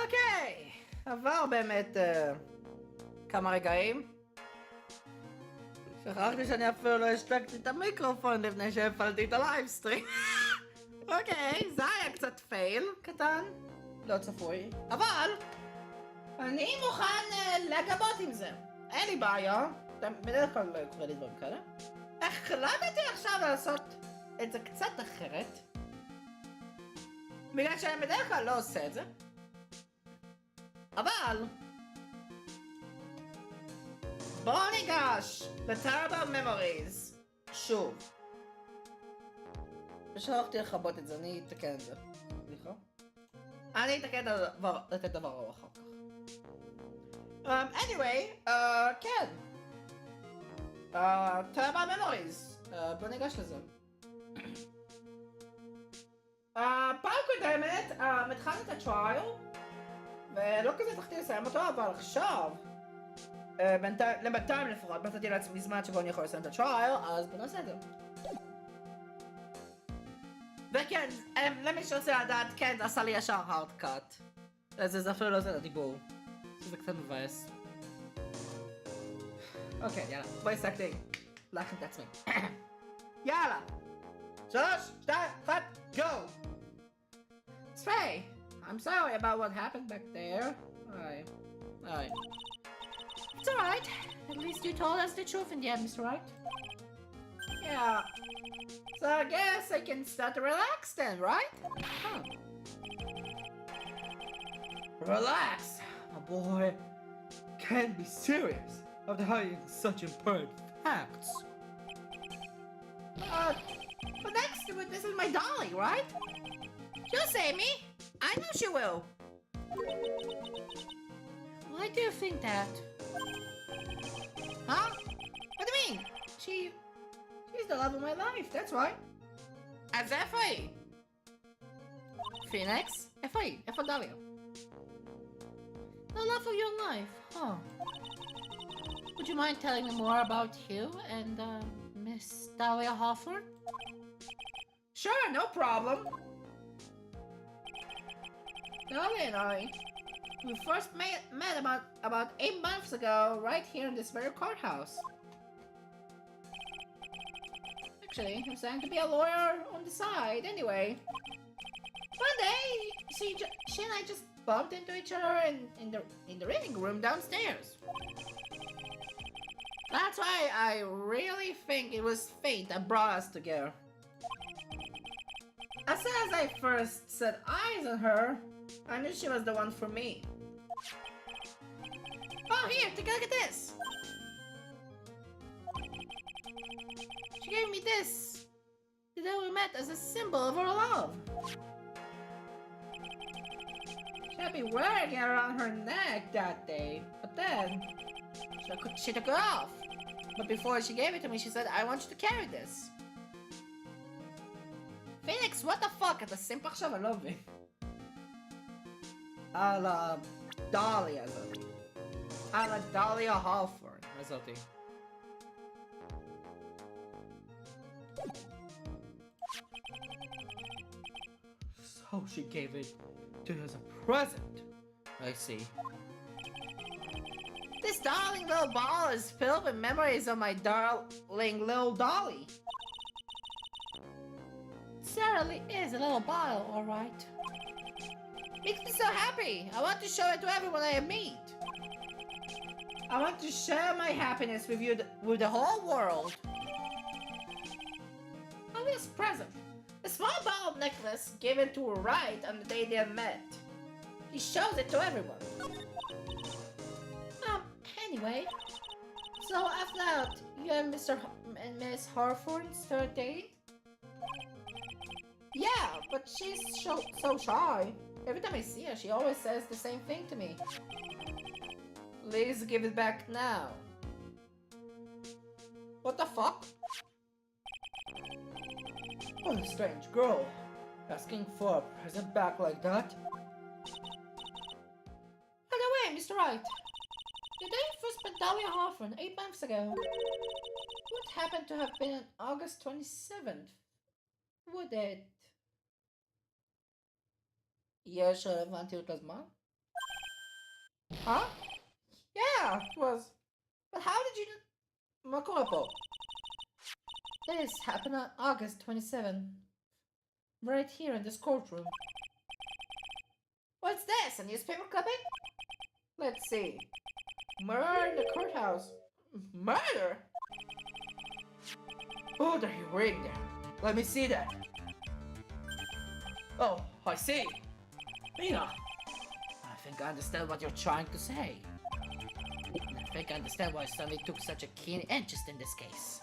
אוקיי, עבר באמת כמה רגעים. שכחתי שאני אפילו לא השתקתי את המיקרופון לפני שהפעלתי את הלייבסטרים. אוקיי, זה היה קצת פייל קטן, לא צפוי, אבל אני מוכן לגבות עם זה. אין לי בעיה, בדרך כלל לא קורה לי דברים כאלה. החלטתי עכשיו לעשות את זה קצת אחרת, בגלל שאני בדרך כלל לא עושה את זה. אבל בואו ניגש לטרבל ממוריז שוב. שכחתי לכבות את זה, אני אתקן את זה. סליחה? אני אתקן את הדבר ההוא אחר כך. anyway, כן. טרבל ממוריז. בואו ניגש לזה. פעם קודמת התחלנו את הטרייל ולא כזה תחתי לסיים אותו, אבל עכשיו לבינתיים לפחות מצאתי לעצמי זמן שבו אני יכול לסיים את הטרייל, אז בוא נעשה את זה. וכן, למי שרוצה לדעת, כן, זה עשה לי ישר hard cut. זה אפילו לא זה לדיבור, זה קצת מבאס. אוקיי, יאללה, בואי סקתי להכין את עצמי. יאללה, 3, 2, 1, go! Stray, I'm sorry about what happened back there. Alright. It's alright. At least you told us the truth in the end, Mr. Wright. Yeah. So I guess I can start to relax then, right? Huh. Relax? My boy can't be serious after hiding such important facts. But this is my dolly, right? She'll save me. I know she will. Why do you think that? Huh? What do you mean? She's the love of my life, that's right. As F.I. Phoenix? F.I. F for Dahlia. The love of your life, huh? Would you mind telling me more about you and Miss Dahlia Hawthorne? Sure, no problem. Dahlia and I, we first met about 8 months ago, right here in this very courthouse. Actually, I'm starting to be a lawyer on the side, anyway. One day, she and I just bumped into each other in the reading room downstairs. That's why I really think it was fate that brought us together. As soon as I first set eyes on her, I knew she was the one for me. Oh, here, take a look at this! She gave me this the day we met as a symbol of our love. She had me wearing it around her neck that day, but then she took it off. But before she gave it to me, she said, I want you to carry this. Phoenix, what the fuck? אתה סימפ עכשיו? אני לא מבין. על הדליה הזאתי. על הדליה הופורד הזאתי. So she gave it to you as a present. I see. This darling little ball is filled with memories of my darling little dolly. Certainly is a little bottle, alright. Makes me so happy. I want to show it to everyone I meet. I want to share my happiness with you, with the whole world. Oh, this present. A small bottle necklace given to Wright on the day they met. He shows it to everyone. Anyway, so after that, you and Miss Hawthorne's third date? Yeah, but she's so shy. Every time I see her, she always says the same thing to me. Please give it back now. What the fuck? What a strange girl. Asking for a present back like that. By the way, Mr. Wright. The day you first met Dahlia Hawthorne 8 months ago would happen to have been on August 27th. Would it? יש רלוונטיות לזמן? Huh? Yeah, it was. But how did you... מה קורה פה? This happened on August 27. Right here in this courtroom. What's this? A newspaper clipping? Let's see. Murder in the courthouse. Murder? What are you reading there? Let me see that. Oh, I see. Mina, I think I understand what you're trying to say. And I think I understand why Sonny took such a keen interest in this case.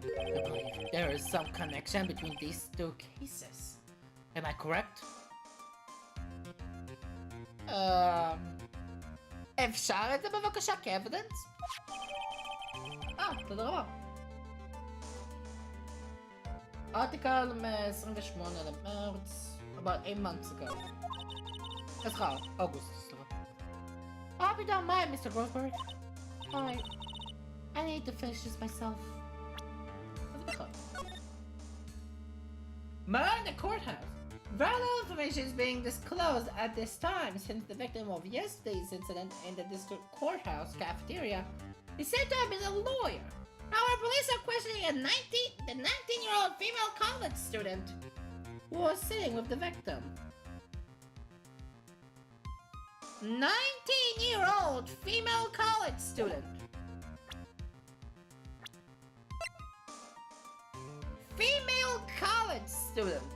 I believe there is some connection between these two cases. Am I correct? אפשר את זה בבקשה כאבידנס? תודה רבה. ארטיקל מ-28 למרץ, about 8 months ago. סליחה, אוגוסט, סליחה. I hope you don't mind, Mr. Rosberg. I need to finish this myself. Murder in the courthouse. Very little information is being disclosed at this time since the victim of yesterday's incident in the district courthouse cafeteria is said to have been a lawyer. Our police are questioning the 19-year-old female college student who was sitting with the victim. 19-year-old female college student. Female college student.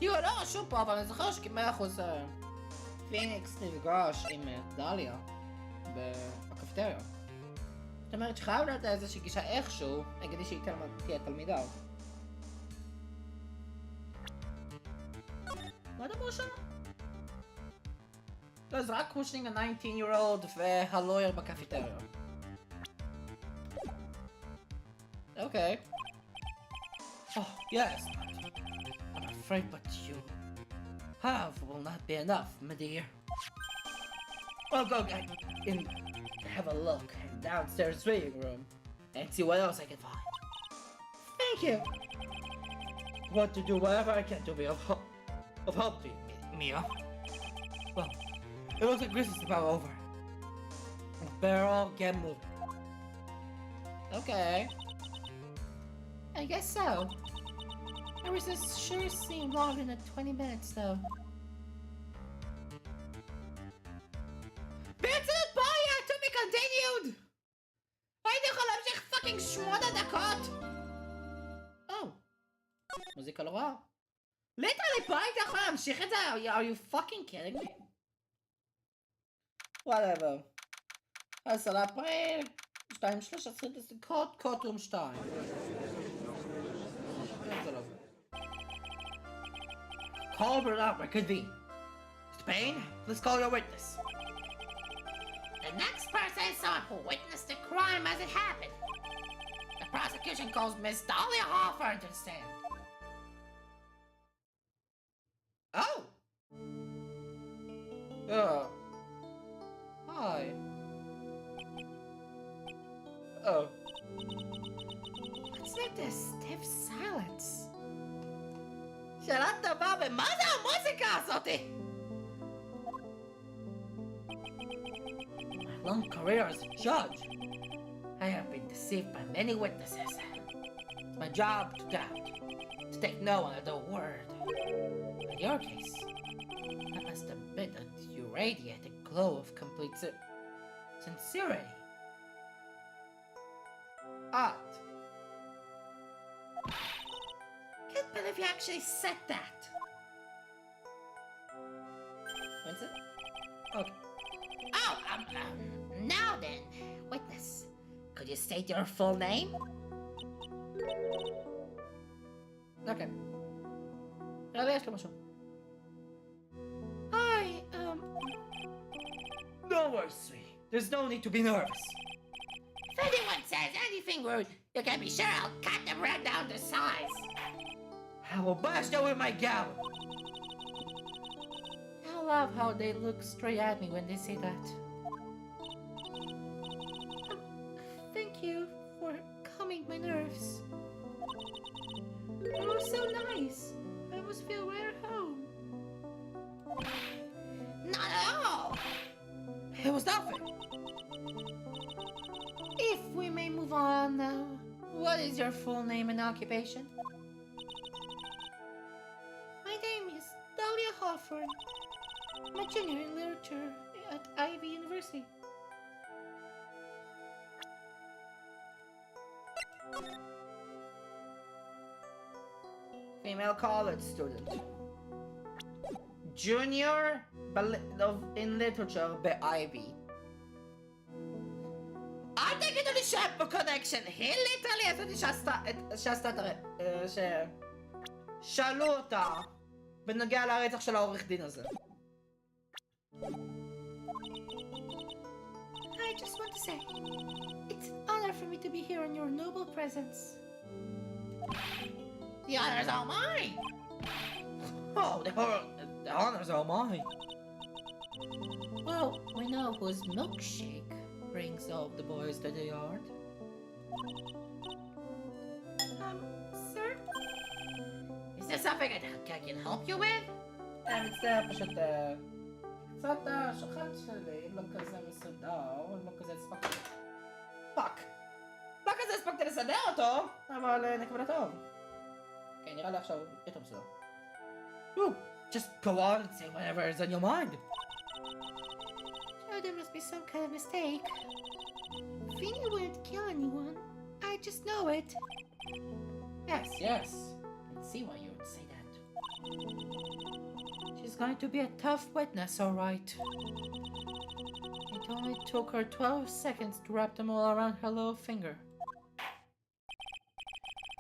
לא, שוב פה, אבל אני זוכר שכ100% פיניקס נפגש עם דליה בקפטריה. זאת אומרת שחייב להיות איזושהי גישה איכשהו, נגדי שהיא תהיה תלמידה. מה דבור שם? לא, זה רק קושנינג ה-19-year-old והלויר בקפטריה. אוקיי. Oh, yes. I'm afraid but you have will not be enough, my dear. I'll go in, have a look in downstairs reading room and see what else I can find. Thank you. Want to do whatever I can to be of help to you, Mia. Well, it looks like this is about over. Better all get moving. Okay. I guess so. Everything sure seemed longer than 20 minutes, though. Vincent Boya, to be continued! הייתי יכול להמשיך פאקינג 8 דקות! Oh. מוזיקה לא רעה. ליטרלי פה הייתי יכול להמשיך את זה? Are you fucking kidding me? Whatever. 10 אפריל, 2:13 דקות, קוטרום 2. Call Brad reconvene. Spain, let's call your witness. The next person is someone who witnessed the crime as it happened. The prosecution calls Miss Dahlia Hoffer to the stand. Oh! Hi. Oh. What's with this stiff silence? שאלה טובה, ומה זה המוזיקה הזאתי? My long career as a judge, I have been deceived by many witnesses. It's my job to doubt, to take no one at their word. In your case, I must admit that you radiate a glow of complete sincerity. Art. Can't believe you actually said that. When's it? Okay. Oh, now then, witness, could you state your full name? Okay. Hi, Don't worry, sweetie. There's no need to be nervous. If anyone says anything rude, you can be sure I'll cut them right down to size. I will bash them with my gavel. I love how they look straight at me when they say that. Thank you for calming my nerves. You were so nice. I almost feel right at home. It was nothing. If we may move on now, what is your full name and occupation? My name is Dahlia Hawthorne. I'm a junior in literature at Ivy University. Female college student. Junior in literature by Ivy. אל תגידו לי שאין פה קונקשן, היא ליטרלי הזאת שעשתה ששאלו אותה בנוגע לרצח של העורך דין הזה. I just want to say, it's an honor for me to be here in your noble presence. The honors are mine! Oh, the honors are mine. Well, we know whose milkshake brings all the boys to the yard. Sir? Is there something I can help you with? מצטער, פשוט קצת השולחן שלי לא כזה מסודר, לא כזה הספקתי. פאק! לא כזה הספקתי לסדר אותו, אבל נקבל טוב. כן, נראה לי עכשיו יותר מסודר. Just go on and say whatever is on your mind. Oh, there must be some kind of mistake. Finny wouldn't kill anyone. I just know it. Yes. I can see why you would say that. She's going to be a tough witness, all right. It only took her 12 seconds to wrap them all around her little finger.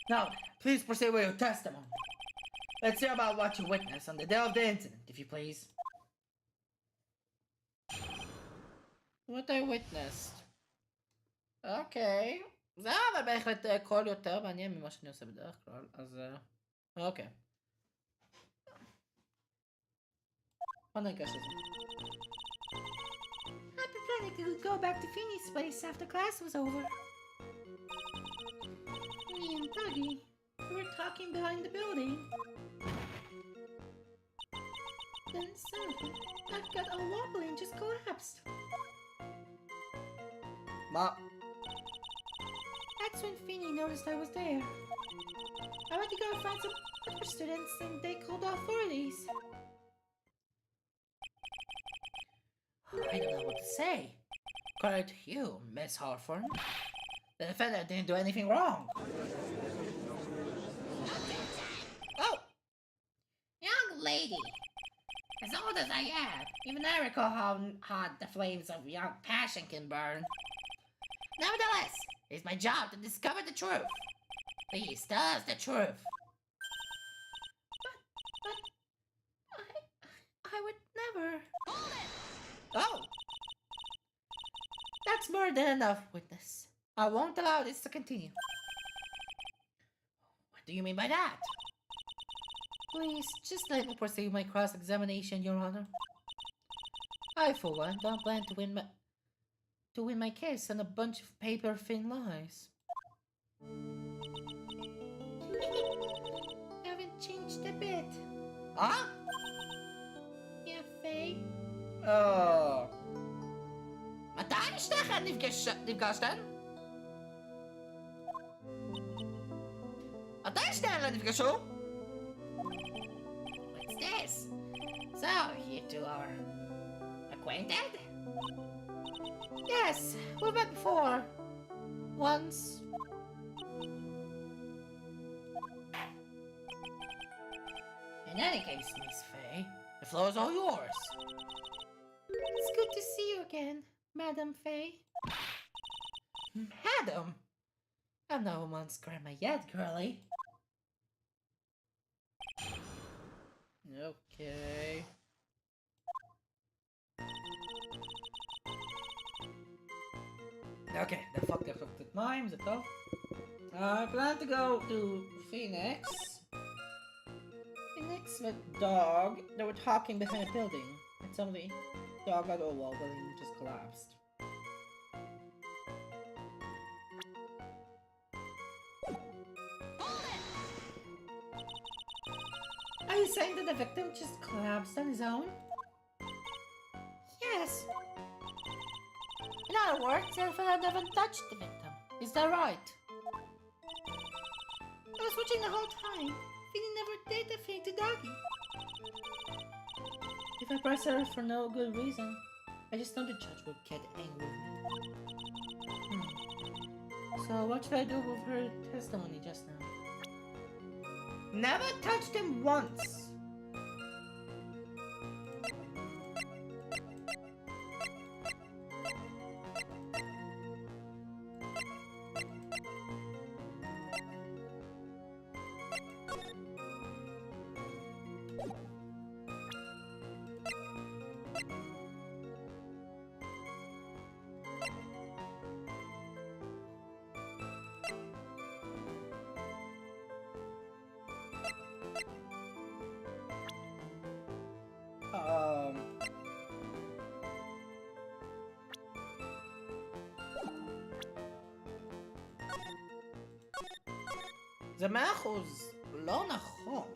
Now, please proceed with your testimony. Let's hear about what you witnessed on the day of the incident, if you please. What I witnessed. אוקיי. זה אבל בהחלט קול יותר מעניין ממה שאני עושה בדרך כלל, אז אוקיי. בוא ניגש לזה. I've been planning to go back to Finny's place after class was over. Me and Dougie, we were talking behind the building. Then suddenly, I got all wobbly and just collapsed. Ma. That's when Finny noticed I was there. I went to go find some other students and they called the authorities. I don't know what to say. According to you, Miss Hawthorne, the defendant didn't do anything wrong. Oh! Young lady! As old as I am, even I recall how hot the flames of young passion can burn. Nevertheless, it's my job to discover the truth. Please tell us the truth. But I would never. Oh! That's more than enough, witness. I won't allow this to continue. What do you mean by that? Please, just let me proceed my cross-examination, Your Honor. I, for one, don't plan to win my case on a bunch of paper-thin lies. Haven't changed a bit. Huh? Yeah, Faye. Oh. מתי שתיכן נפגשתן? מתי שתיכן נפגשו? What's this? So, you two are acquainted? Yes, we met before. Once. In any case, Miss Faye, the floor is all yours. It's good to see you again, Madam Faye. Madam? I'm no woman's grandma yet, girlie. Okay. Okay, the fuck the mime, the top. I plan to go to Phoenix. Phoenix with dog. They were talking behind a building. And suddenly, dog got all wobbly and just collapsed. Are you saying that the victim just collapsed on his own? Yes. other words, the fella never touched the victim. Is that right? I was watching the whole time. Finny never did a thing to Doggy. If I press her for no good reason, I just know the judge would get angry with me. So what should I do with her testimony just now? Never touched him once. זה 100%, לא נכון.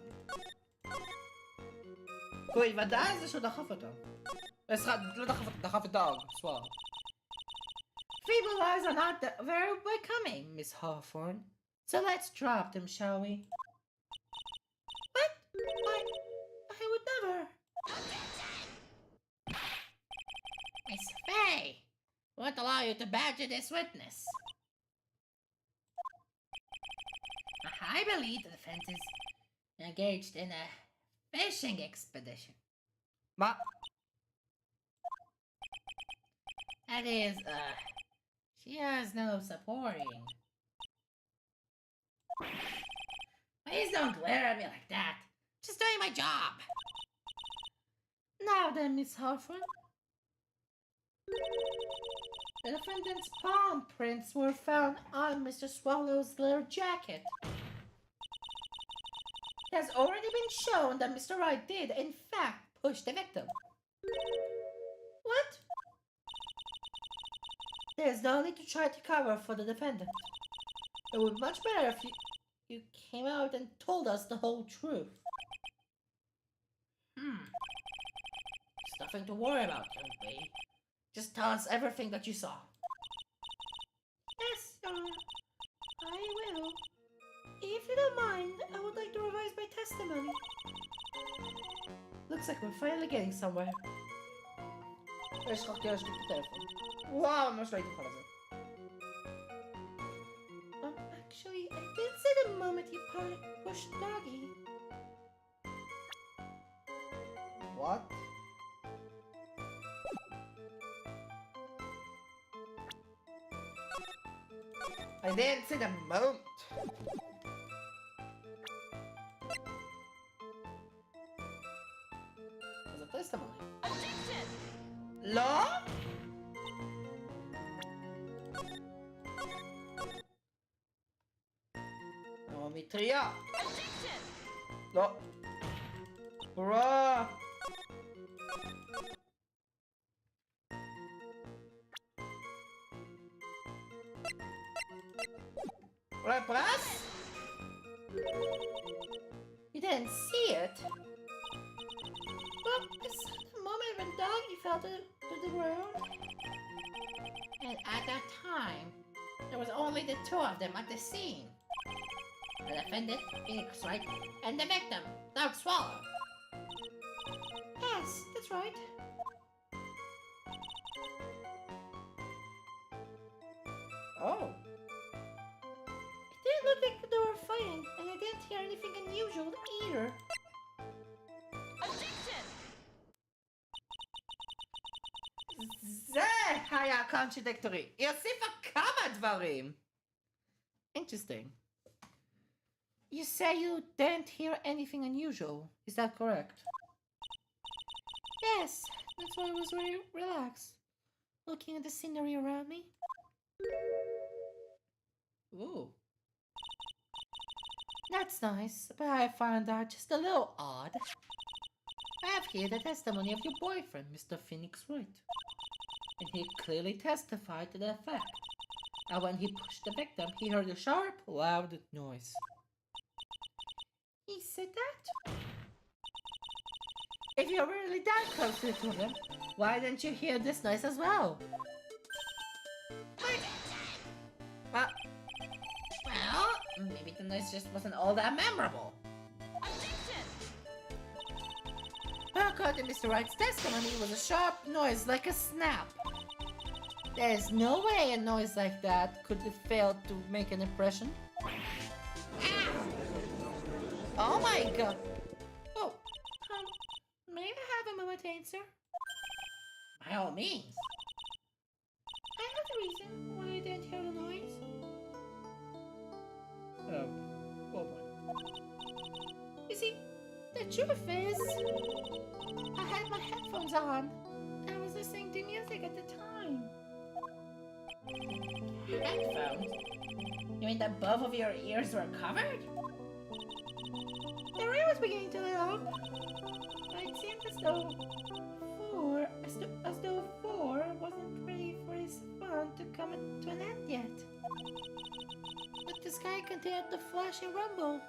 קוי, ודאי זה שהוא דחף אותו. סליחה, לא דחף אותו, דחף את דוג, סוואר. Feeble eyes are not very welcoming, Miss Hawthorne. So let's drop them, shall we? What? I would never. Miss Faye, won't allow you to badger this witness. I believe the defense is engaged in a fishing expedition. What? That is, she has no supporting. Please don't glare at me like that. Just doing my job. Now then, Miss Hawthorne. The defendant's palm prints were found on Mr. Swallow's leather jacket. It has already been shown that Mr. Wright did, in fact, push the victim. What? There's no need to try to cover for the defendant. It would be much better if you came out and told us the whole truth. There's nothing to worry about, young lady. Just tell us everything that you saw. Yes, Your Honor. I will. If you don't mind, I would like to revise my testimony. Looks like we're finally getting somewhere. Wow, ממש לא הייתי יכול לזה. Actually, I did see the moment you pushed Doggy. What? I didn't see the moment. There's a testimony. Objection! לא? לא, מטריה. Objection! לא. ברה. Right, press? You didn't see it? Well, I saw the moment when Doggy fell to the ground. And at that time, there was only the two of them at the scene. The defendant, Phoenix Wright, and the victim, Dog Swallow. Yes, that's right. Oh. It didn't look like they were fighting, and I didn't hear anything unusual either. Objection! זה היה contradictory. היא הוסיפה כמה דברים. Interesting. You say you didn't hear anything unusual. Is that correct? Yes, that's why I was very relaxed. Looking at the scenery around me. Ooh. That's nice, but I found that just a little odd. I have here the testimony of your boyfriend, Mr. Phoenix Wright. And he clearly testified to the fact that when he pushed the victim, he heard a sharp, loud noise. He said that? If you're really that close to him, why didn't you hear this noise as well? the noise just wasn't all that memorable. Objection! According to Mr. Wright's testimony, it was a sharp noise like a snap. There's no way a noise like that could have failed to make an impression. Ah! Oh my god! Oh, may I have a moment, sir? By all means. I have the reason why I didn't hear the noise. Oh boy. You see, the truth is, I had my headphones on and I was listening to music at the time. Headphones? You mean that both of your ears were covered? The rain was beginning to let up. It seemed as though four wasn't ready for his fun to come to an end yet. But the sky continued to flash and rumble.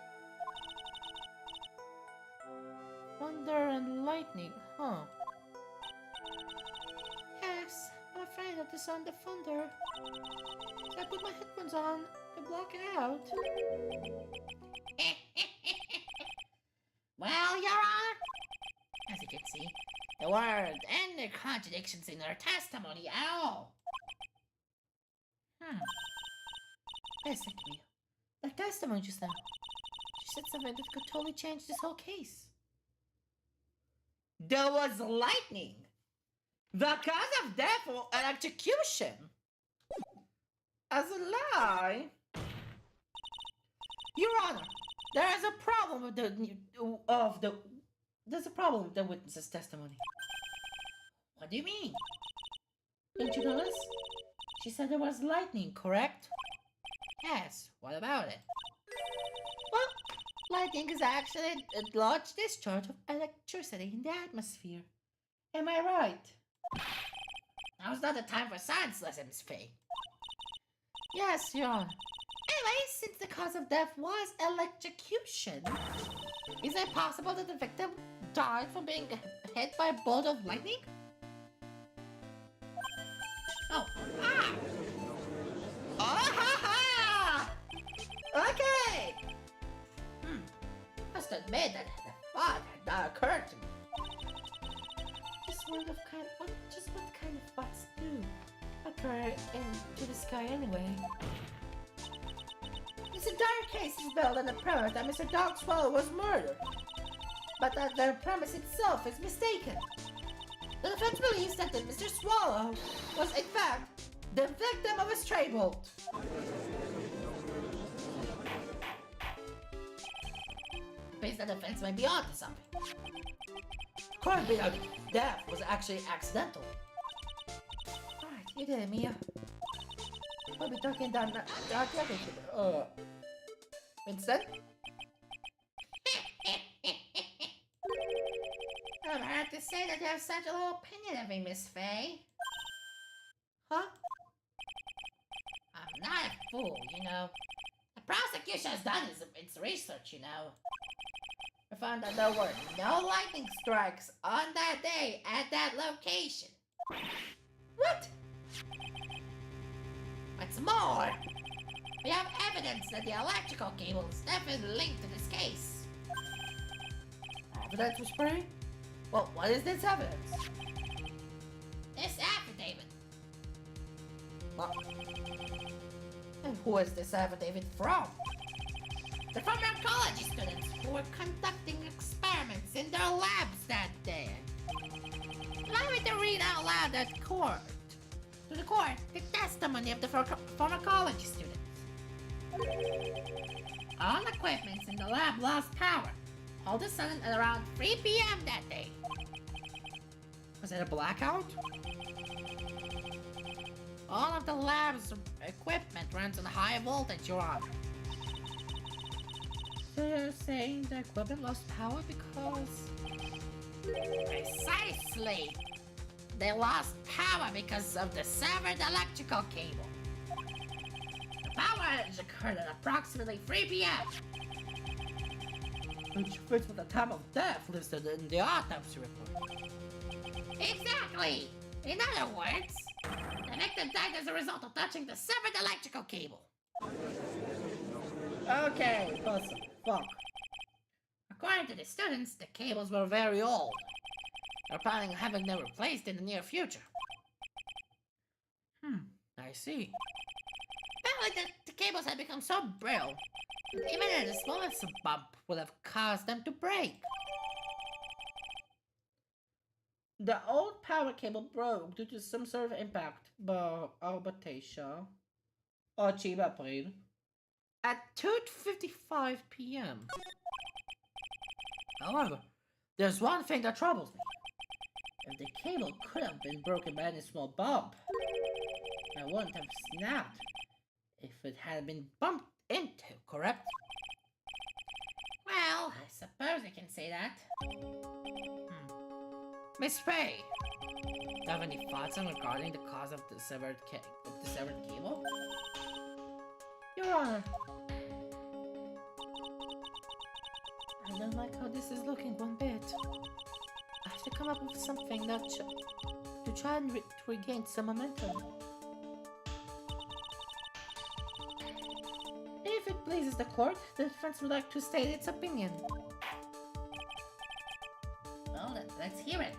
Thunder and lightning, huh? Yes, I'm afraid of the sound of thunder. So I put my headphones on to block it out. Well, Your Honor, as you can see, there weren't any contradictions in her testimony at all. Listen to me. The testimony just now. She said something that could totally change this whole case. There was lightning. The cause of death or electrocution. As a lie. Your Honor, there is a problem with there's a problem with the witness's testimony. What do you mean? Don't you notice? She said there was lightning, correct? Yes, what about it? Well, lightning is actually a large discharge of electricity in the atmosphere. Am I right? Now's not the time for science lesson, Miss Faye. Yes, Your Honor. Anyway, since the cause of death was electrocution, is it possible that the victim died from being hit by a bolt of lightning? Oh, ah! Oh, ha, ha! Okay! Must admit that the thought had occurred to me. Just what kind of thoughts do occur into the sky anyway? This entire case is built on the premise that Mr. Dog Swallow was murdered, but that the premise itself is mistaken. The defense believes that Mr. Swallow was, in fact, the victim of a stray bolt. Based the defense may be onto something. Could be that death was actually accidental. Alright, you did it, Mia. We'll be talking down Vincent? I'm hard to say that you have such a low opinion of me, Miss Faye. Huh? I'm not a fool, you know. The prosecution has done its research, you know. We found that there were no lightning strikes on that day at that location. What? What's more, we have evidence that the electrical cable is definitely linked to this case. Evidence, Miss Faye? Well, what is this evidence? This affidavit. What? And who is this affidavit from? They're from oncology students who were conducting experiments in their labs that day. Allow me to read out loud to the court, the testimony of the pharmacology students. All equipment in the lab lost power all of a sudden at around 3 p.m. that day. Was it a blackout? All of the lab's equipment runs on high voltage, Your Honor. So you're saying the equipment lost power because... Precisely! They lost power because of the severed electrical cable. The power outage occurred at approximately 3 p.m. Which fits with the time of death listed in the autopsy report. Exactly! In other words, the victim died as a result of touching the severed electrical cable. Okay, puzzle. Fuck. According to the students, the cables were very old. They're planning on having them replaced in the near future. I see. Apparently the cables had become so brittle, even the smallest bump would have caused them to break. The old power cable broke due to some sort of impact, Batasha, or Chiba April, at 2:55 p.m. However, there's one thing that troubles me. If the cable could have been broken by any small bump, I wouldn't have snapped if it had been bumped into, correct? Well, I suppose I can say that. Miss Faye, do you have any thoughts on regarding the cause of the severed cable? Your Honor, I don't like how this is looking one bit. I have to come up with something that to try and regain some momentum. If it pleases the court, the defense would like to state its opinion. Well, let's hear it.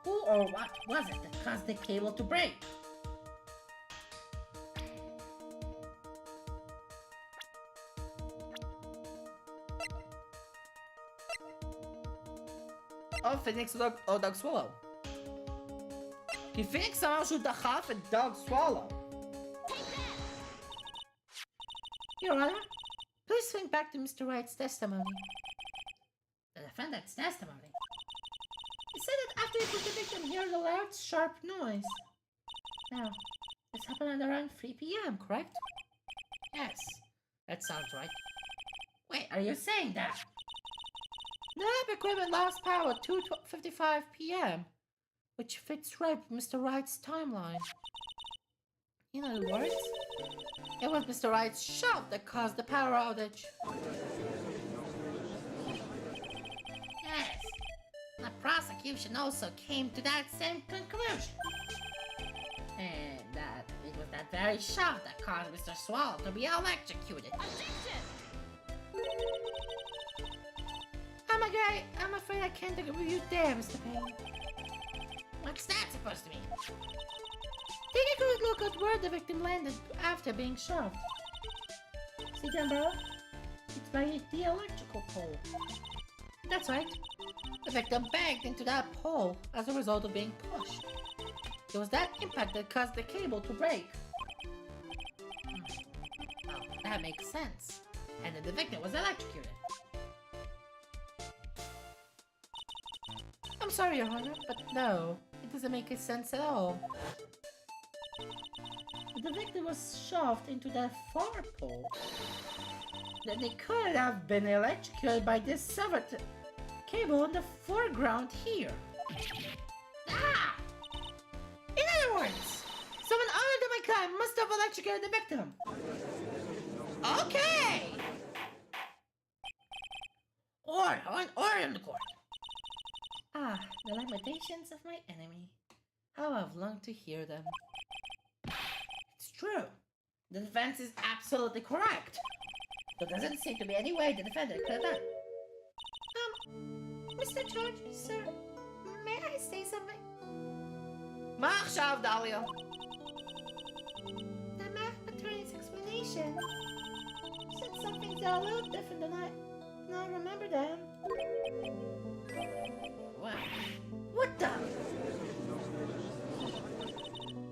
Who or what was it that caused the cable to break? Oh, Phoenix or Dog Swallow. כי פיניקס אמר שהוא דחף את Dog Swallow. Your Honor, please think back to Mr. Wright's testimony. The defendant's testimony? He said that after he put the victim, he heard a loud, sharp noise. Now, this happened at around 3 p.m., correct? Yes, that sounds right. Wait, are you saying that? The lab equipment lost power at 2:55 p.m., which fits right with Mr. Wright's timeline. In other words, it was Mr. Wright's shove that caused the power outage. Yes, the prosecution also came to that same conclusion. And that it was that very shove that caused Mr. Swallow to be electrocuted. Objection! I'm afraid I can't agree with you there, Mr. Payne. What's that supposed to mean? Take a good look at where the victim landed after being shoved. See down below? It's by the electrical pole. That's right. The victim banged into that pole as a result of being pushed. It was that impact that caused the cable to break. Oh, that makes sense. And then the victim was electrocuted. I'm sorry, Your Honor, but no, it doesn't make sense at all. The victim was shoved into that far pole. Then they could have been electrocuted by this severed cable in the foreground here. Ah! In other words, someone other than my client must have electrocuted the victim. Okay! Order in the court. Ah, the lamentations of my enemy. How I've longed to hear them. It's true. The defense is absolutely correct. There doesn't seem to be any way the defendant could have done. Mr. Judge, sir, may I say something? מה עכשיו, דליה? The math attorney's explanation said something a little different than I remember them. What the?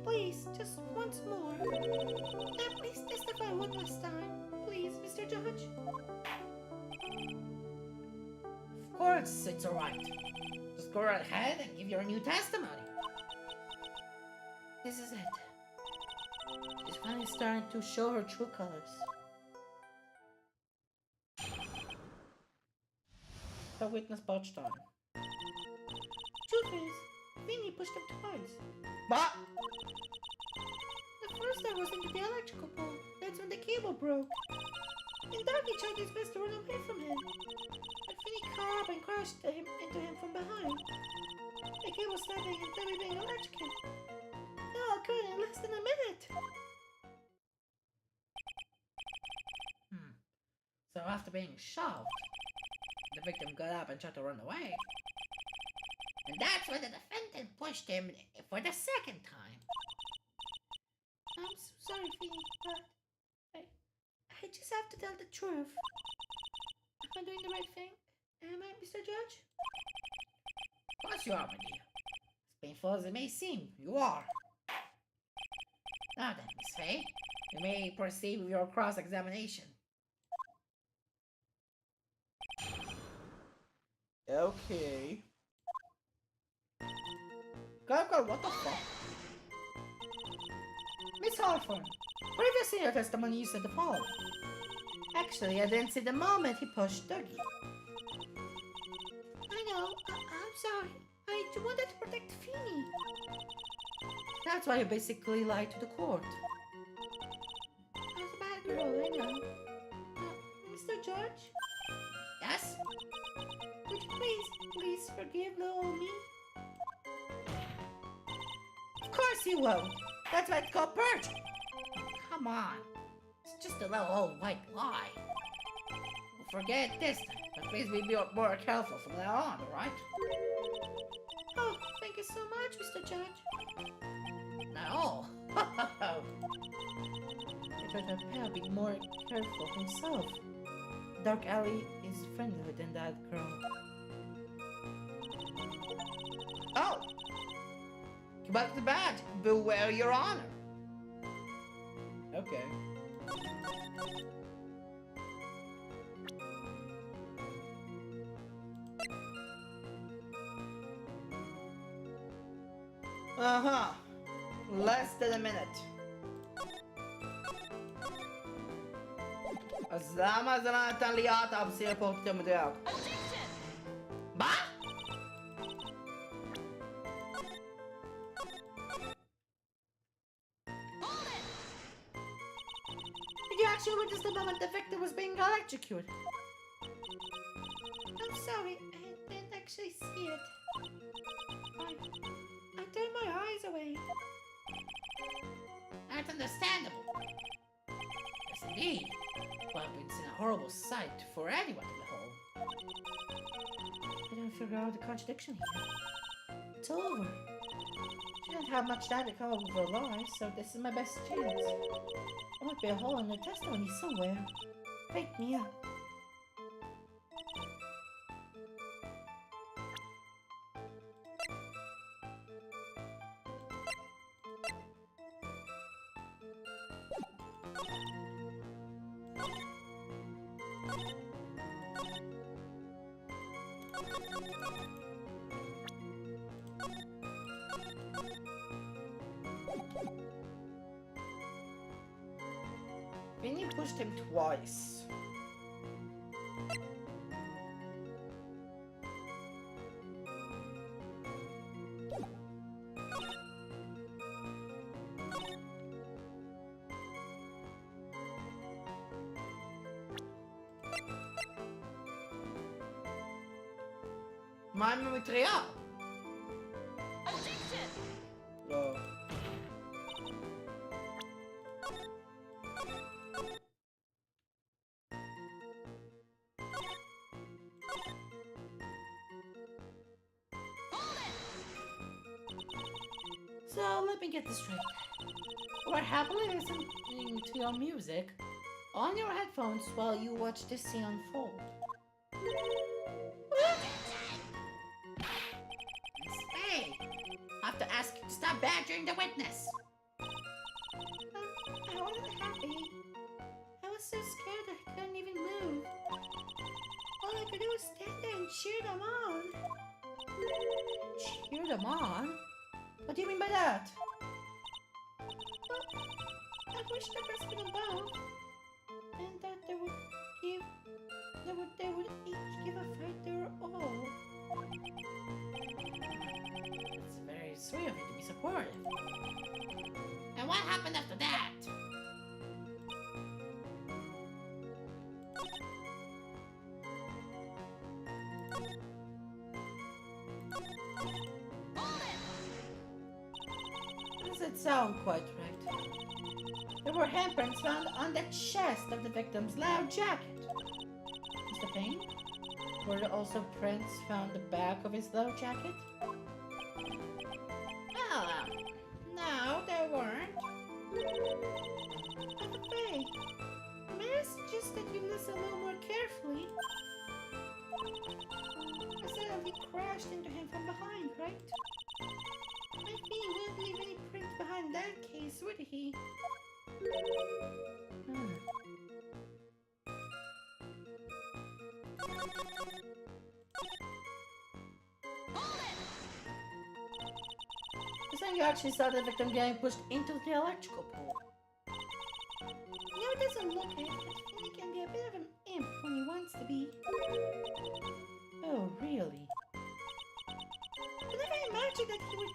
Please, just once more. Now please testify one last time. Please, Mr. Judge. Of course, it's alright. Just go right ahead and give your new testimony. This is it. She's finally starting to show her true colors. The witness barged on. Truth is, Vinny pushed him twice. But the first time was into the electrical pole. That's when the cable broke. And Darky tried his best to run away from him. But Vinny caught up and crashed into him from behind. The cable snapping and Debbie being electrocuted. It all occurred in less than a minute. So after being shoved, the victim got up and tried to run away. And that's when the defendant pushed him for the second time. I'm so sorry, Feeny, but I just have to tell the truth. Am I doing the right thing? Am I, Mr. Judge? Of course you are, my dear. As painful as it may seem, you are. Now then, Miss Faye, you may proceed with your cross-examination. Okay. God, what the fuck? Miss Hawthorne, previously in your testimony you said the following. Actually, I didn't see the moment he pushed Dougie. I know, I'm sorry. I wanted to protect Feeny. That's why you basically lied to the court. I was a bad girl, I know. Mr. Judge? Yes? Would you please forgive little me? Of course you won't. That's why it's called perjury. Come on. It's just a little old white lie. We'll forget it this time, but please be more careful from now on, alright? Oh, thank you so much, Mr. Judge. No. I thought that Pal be more careful himself. Dark Alley is friendlier than that girl. Oh! Back to the badge. Beware your honor. Okay. Uh-huh. Less than a minute. الزلمة زلمة تنليات أبصير فوق تمديك. با؟ Did you actually witness the moment the victim was being electrocuted? I'm sorry, I didn't actually see it. I turned my eyes away. That's understandable. Yes, indeed. But it's a horrible sight for anyone to behold. I don't figure out the contradiction here. It's over. She didn't have much time to come up with a lie, so this is my best chance. There might be a hole in the testimony somewhere. Wake me up. Vinny pushed him twice. Mijn materiaal. Oh. So let me get this straight. We're happily listening to your music on your headphones while you watch this scene unfold. Hey, I have to ask you to stop badgering the witness. I wasn't happy. I was so scared I couldn't even move. All I could do was stand there and cheer them on. Cheer them on? What do you mean by that? Well, I wish the rest of them both, and that they would each give a fight their all. It's very sweet of you to be supportive. And what happened after that? Doesn't sound quite right. There were handprints found on the chest of the victim's loud jacket. the pain? Were there also prints found the back of his leather jacket? Well, no, there weren't. Okay. May I suggest that you listen a little more carefully? I said that he crashed into him from behind, right? I think he wouldn't leave any prints behind that case, would he? You actually saw the victim getting pushed into the electrical pole. No, it doesn't look it, but he can be a bit of an imp when he wants to be. Oh, really? I never imagined that he would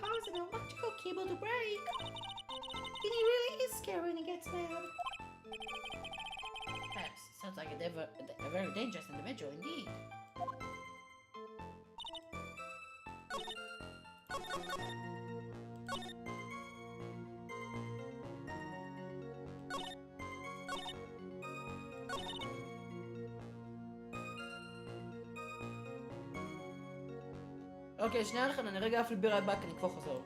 cause an electrical cable to break. And he really is scary when he gets mad. Yes, sounds like a very dangerous individual indeed. אוקיי, שנייה לכם, אני רגע אפילו ברעל בק, אני כבר חוזר.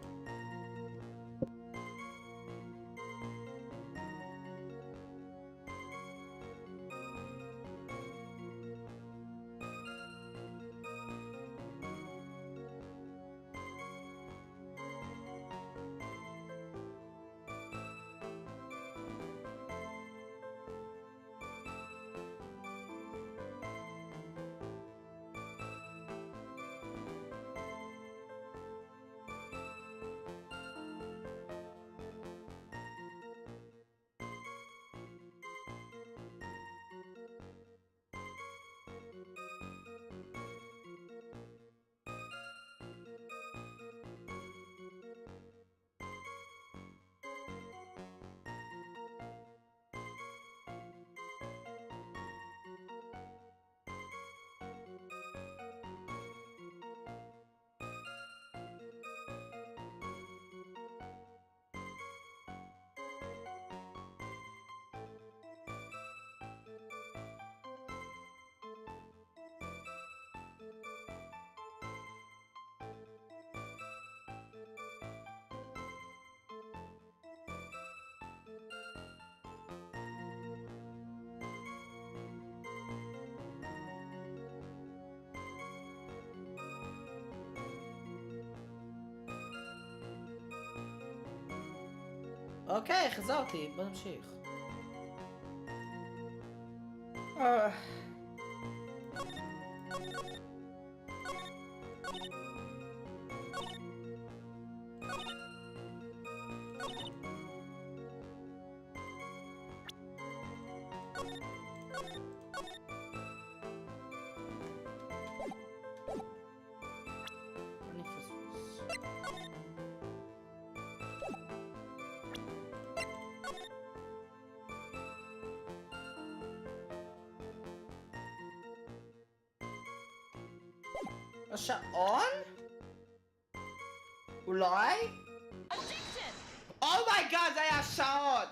אוקיי, חזרתי, בוא נמשיך. השעון? אולי? אומייגאד, זה היה השעון!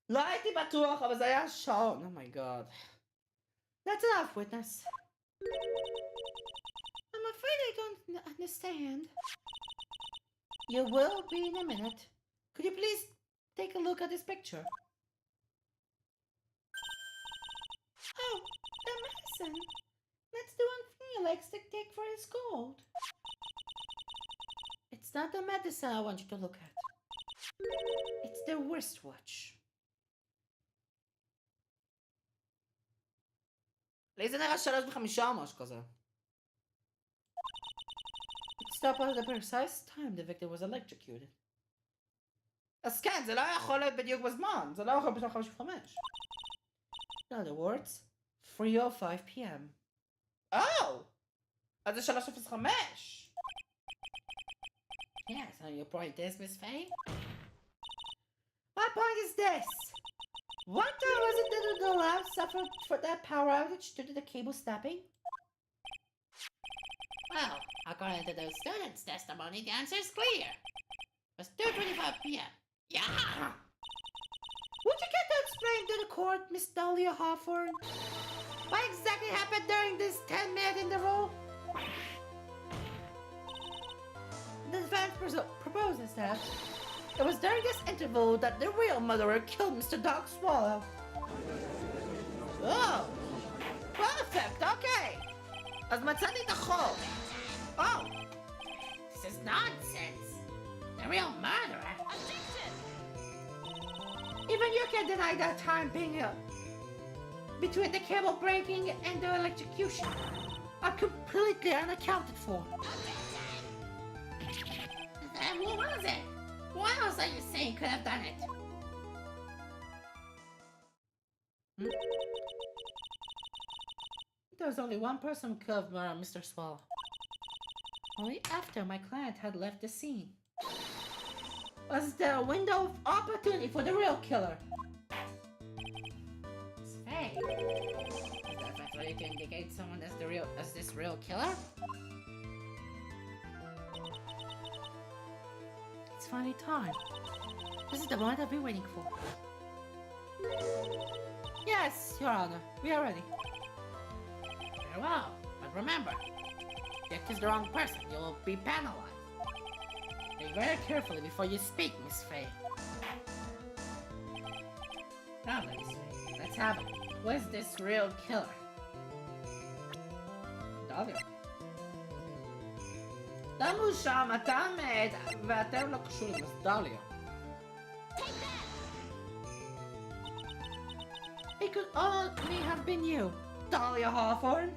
לא הייתי בטוח, אבל זה היה השעון. אומייגאד. That's enough, witness. I'm afraid I don't understand. You will be in a minute. Could you please take a look at this picture? Oh, the medicine. That's the one thing he likes to take for his cold. It's not the medicine I want you to look at. It's the wristwatch. לי זה נראה 3:05 או משהו כזה. It stopped at the precise time the victim was electrocuted. אז כן, זה לא יכול להיות בדיוק בזמן. זה לא יכול להיות בשעה 5:05. In other words, 3:05 p.m. Oh! אז זה 3:05. Yes, and your point is, Miss Faye? My point is this. What time was it that the lab suffered for that power outage due to the cable snapping? Well, according to those students' testimony, the answer is clear. It was 2:25 p.m. Yeah! Where'd you get that explain to the court, Miss Dahlia Hawthorne, what exactly happened during this 10-minute interval? The defense proposes that it was during this interval that the real murderer killed Mr. Dog Swallow. Oh, perfect, okay. אז מצאתי את החוק. Oh, this is nonsense. The real murderer. Objection! Even you can deny that time being between the cable breaking and the electrocution are completely unaccounted for. And what was it? What else are you saying could have done it? There's only one person who could have murdered Mr. Swallow. Only after my client had left the scene. Was there a window of opportunity for the real killer? Hey, is that factory to indicate someone as this real killer? It's finally time. This is the moment I've been waiting for. Yes, Your Honor, we are ready. Very well, but remember, if you accuse the wrong person, you will be penalized. Think very carefully before you speak, Miss Faye. Now then, Miss Faye, let's have it. Who is this real killer? דליה. דמו שם, אתה מת, ואתם לא קשורים, אז דליה. It could only have been you, Dahlia Hawthorne.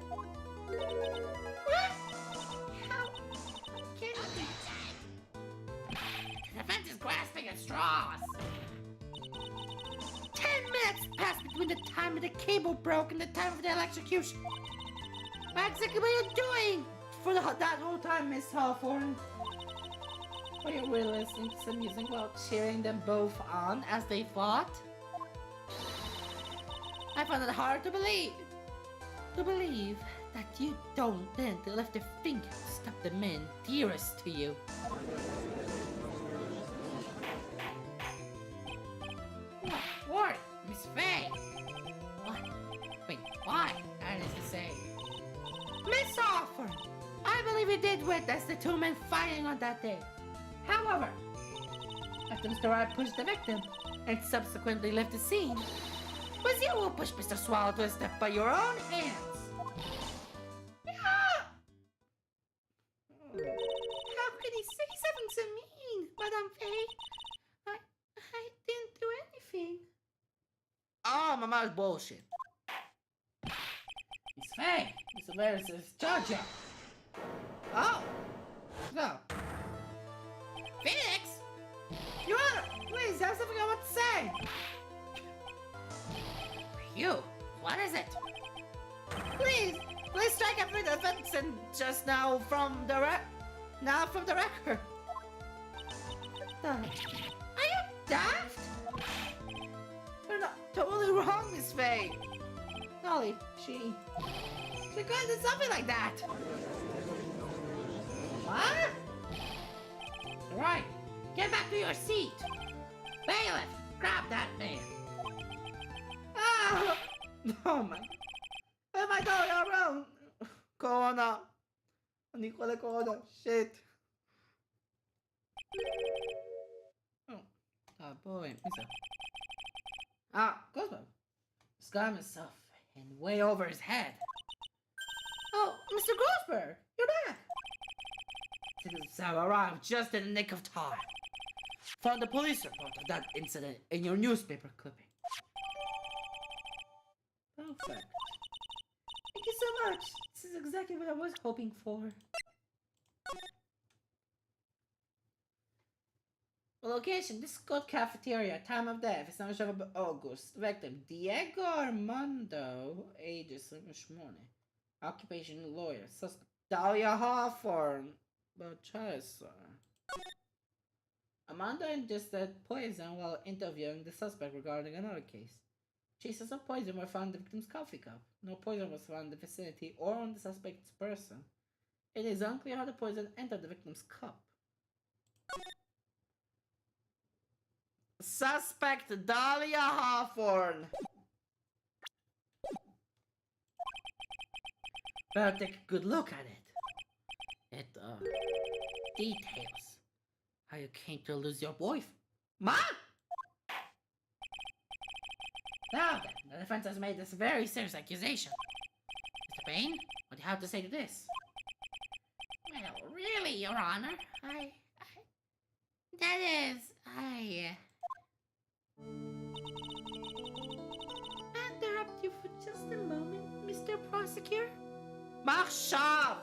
What? How can it be? The defense is grasping at straws. 10 minutes passed between the time of the cable broke and the time of the electrocution. What exactly were you doing for that whole time, Miss Hawthorne? Were you really listening to some music while cheering them both on as they fought? I found it hard to believe that you don't then to lift a finger to stop the men dearest to you. What? Miss Faye? What? Wait, what? That is to say... Miss Hawthorne! I believe you did witness the two men fighting on that day. However, after Mr. Wright pushed the victim and subsequently left the scene, it was you who pushed Mr. Swallow to his death by your own hands. How could he say something so mean, Madame Faye? I didn't do anything. Oh, Mama's bullshit. Miss Faye, Mr. Barris is charger. Oh, no. Phoenix? Your Honor, please, I have something I want to say. You, what is it? Please strike up for the defense and just now from the record. Are you daft? You're not totally wrong, Miss Faye. Dolly, she couldn't do something like that. What? Right, get back to your seat. Bailiff, grab that man. Ah! Oh my... Am I going around? Corona. אני חולה קורונה. Shit. Oh boy. מי זה? Cosmo. This guy himself and way over his head. Oh, Mr. Grossberg, you're back. Citizens have arrived just in the nick of time. Found the police report of that incident in your newspaper clipping. Perfect. Thank you so much. This is exactly what I was hoping for. Location, Discord cafeteria, time of death, 27 August. Victim, Diego Armando, age 78. Occupation, lawyer. Suspect, Dahlia Hawthorne. Bachasa. Amanda ingested poison while interviewing the suspect regarding another case. Traces of poison were found in the victim's coffee cup. No poison was found in the vicinity or on the suspect's person. It is unclear how the poison entered the victim's cup. Suspect Dahlia Hawthorne. Better take a good look at it. It, details how you came to lose your boyfriend. Ma? Now then, the defense has made this very serious accusation. Mr. Payne, what do you have to say to this? Well, really, Your Honor, I interrupt you for just a moment, Mr. Prosecutor? Marshal!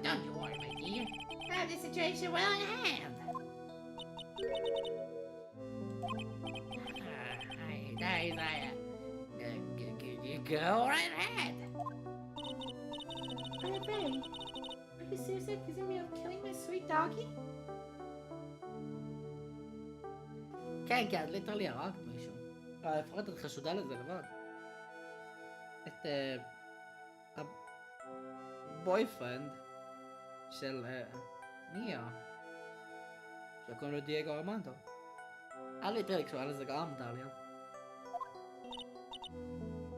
Don't you worry, my dear. I have the situation well in hand. You go right ahead. Babe, are you seriously accusing me of killing my sweet doggy? כן, כן, ליטרלי הרגת מישהו. לפחות את חשודה לזה לבד. את הבויפרנד של מיה, שקוראים לו דייגו ארמנדו. ליטרלי קשורה לזה גם, דליה.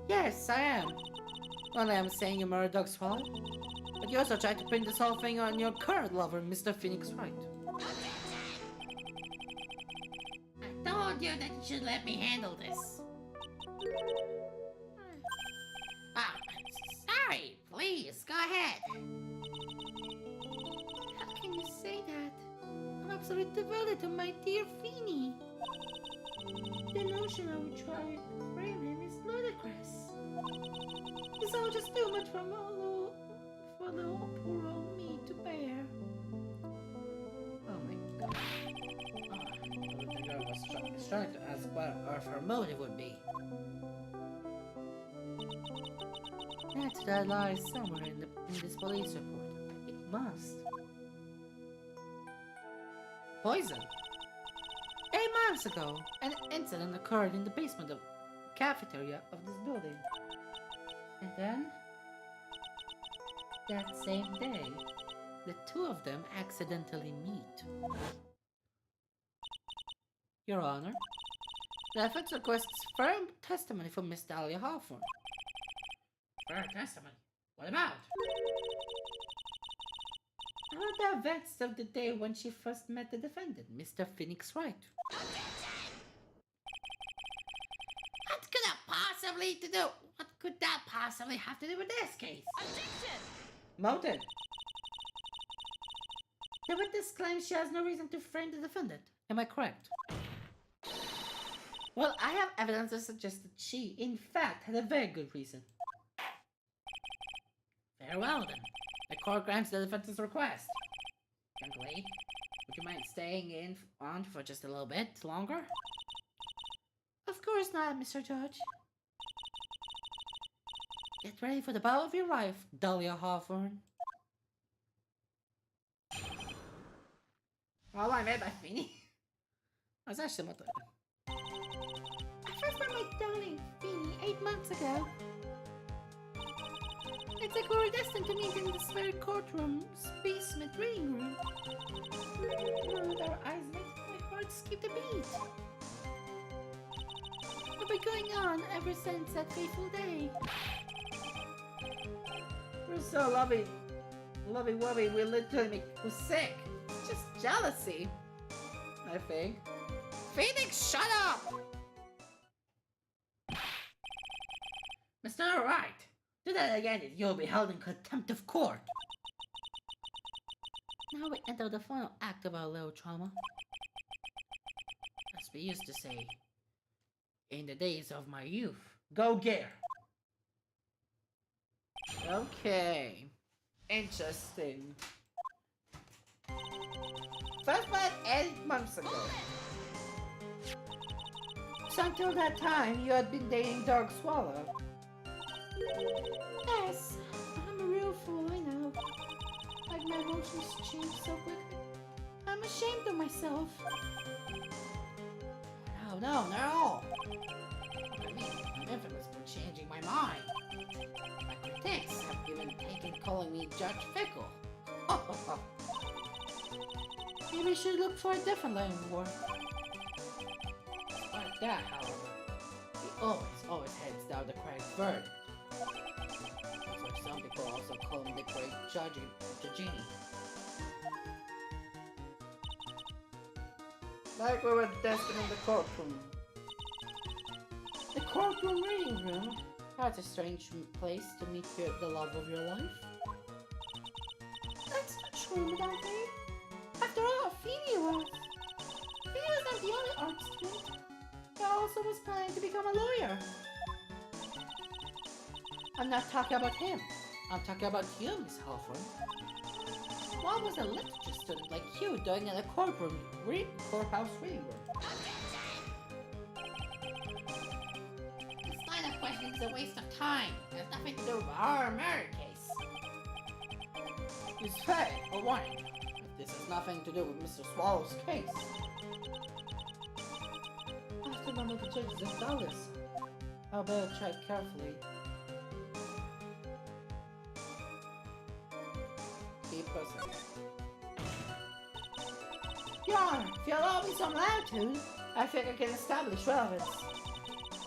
Yes, I am. Well, I am saying you murdered Dog Swallow, but you also tried to pin this whole thing on your current lover, Mr. Phoenix Wright. I told you that you should let me handle this. Sorry, please, go ahead. How can you say that? I'm absolutely devoted to my dear Feeny. The notion I would try to frame him is ludicrous. It's all just too much for the poor old me to bear. Oh my god. The girl was trying to ask what her motive would be. That lies somewhere in this police report. It must. Poison. 8 months ago, an incident occurred in the basement of the cafeteria of this building. And then, that same day, the two of them accidentally meet. Your Honor, the defense requests firm testimony from Miss Dahlia Hawthorne. Firm testimony? What about? About the events of the day when she first met the defendant, Mr. Phoenix Wright. What could that possibly have to do with this case? Objection! Mounted. The witness claims she has no reason to frame the defendant. Am I correct? Well, I have evidence to suggest that she, in fact, had a very good reason. Very well, then. The court grants the defense's request. Young lady, would you mind staying on for just a little bit longer? Of course not, Mr. Judge. Get ready for the battle of your life, Dahlia Hawthorne. All I made by Feeny. I was actually not there. I first met my darling Feeny 8 months ago. It's like we were destined to meet in this very courtroom's basement reading room. With our eyes met, my heart skipped a beat. We've been going on ever since that fateful day. We're so lovey-wovey, we literally make you sick. It's just jealousy, I think. Phoenix, shut up! Mr. Wright, do that again and you'll be held in contempt of court. Now we enter the final act of our little drama. As we used to say, in the days of my youth, go gear. Okay, interesting. First met 8 months ago. So until that time, you had been dating Dog Swallow. Yes, I'm a real fool, I know. Like my emotions change so quickly. I'm ashamed of myself. No. I'm infamous for changing my mind. My critics have even taken calling me Judge Fickle. Maybe we should look for a different line of work. like that, however. He always heads down the correct verdict. That's why some people also call him the great Judgini. Like we were destined in the courtroom. The courtroom reading room? That's a strange place to meet the love of your life. That's not true, Madame. After all, Phoebe was. Phoebe was not the only art student. He also was planning to become a lawyer. I'm not talking about him. I'm talking about you, Miss Halford. What was a literature student like you doing in a courthouse reading room? This line of questioning is a waste of time. It has nothing to do with our murder case. It's fair, or warning. This has nothing to do with Mr. Swallow's case. After one of the judges of Dallas, I'll better tread carefully. Keep pushing. Your Honor, if you'll allow me some latitude, I think I can establish relevance.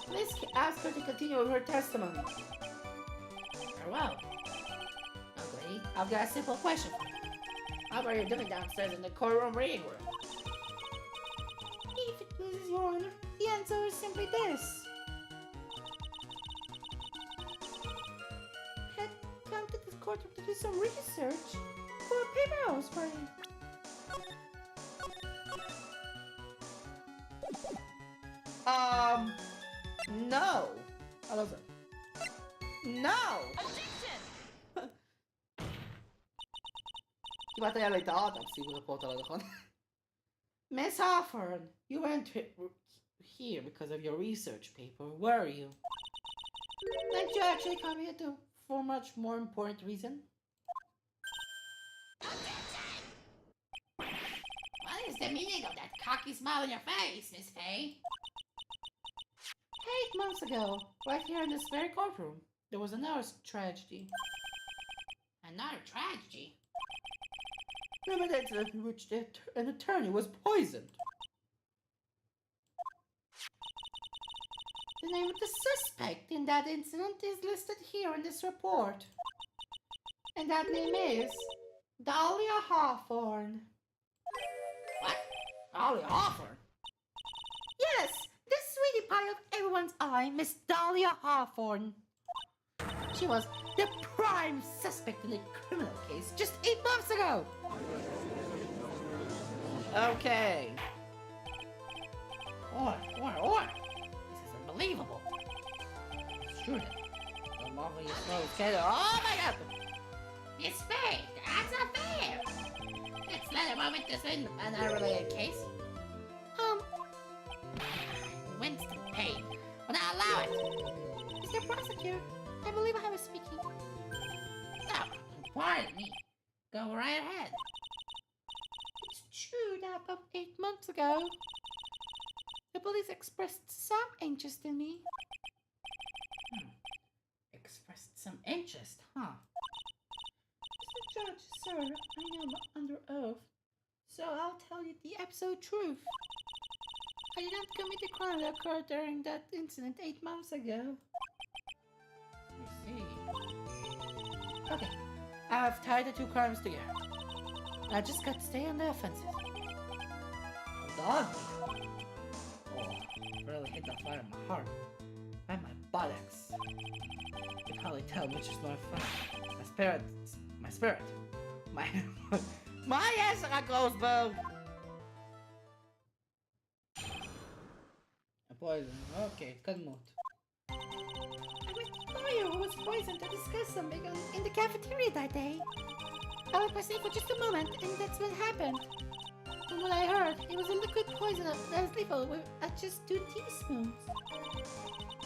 Please ask her to continue with her testimony. Very well. Okay, I've got a simple question for you. How are you doing downstairs in the courtroom reading room? If it pleases Your Honor, the answer is simply this. I had come to this courtroom to do some research for a paper I was writing. No. Allora. No! Objection! Chiamate la verità, sicuro porta la con. Miss Hawthorne, you went here because of your research paper, were you? Didn't you actually come here for a much more important reason? What is the meaning of that cocky smile on your face, Miss Fay? 8 months ago, right here in this very courtroom, there was another tragedy. Another tragedy? Remember that incident in which an attorney was poisoned? The name of the suspect in that incident is listed here in this report. And that name is Dahlia Hawthorne. What? Dahlia Hawthorne? Yes, the sweetie pie of everyone's eye, Miss Dahlia Hawthorne. She was the prime suspect in a criminal case just 8 months ago. Okay. Order. This is unbelievable. It's true that the marvelous together. Oh my god! Miss Fay, that's not fair. Let's let a moment this in an unrelated case. Winston Payne will not allow it. Mr. Prosecutor, I believe I was speaking. No, pardon me. Go right ahead. It's true that about 8 months ago, the police expressed some interest in me. Expressed some interest, huh? Mr. Judge, sir, I am under oath, so I'll tell you the absolute truth. I did not commit the crime that occurred during that incident 8 months ago. I see. Okay, I've tied the two crimes together. I just got to stay on the offensive. Hold on. Oh, really hit the fire in my heart. And my buttocks. You can hardly tell which is more fun. My spirit. My ass goes boo. Poison. Okay, good mood. I met the lawyer who was poisoned to discuss something in the cafeteria that day. I was asleep for just a moment, and that's what happened. From what I heard, it was a liquid poison that was lethal with just 2 teaspoons.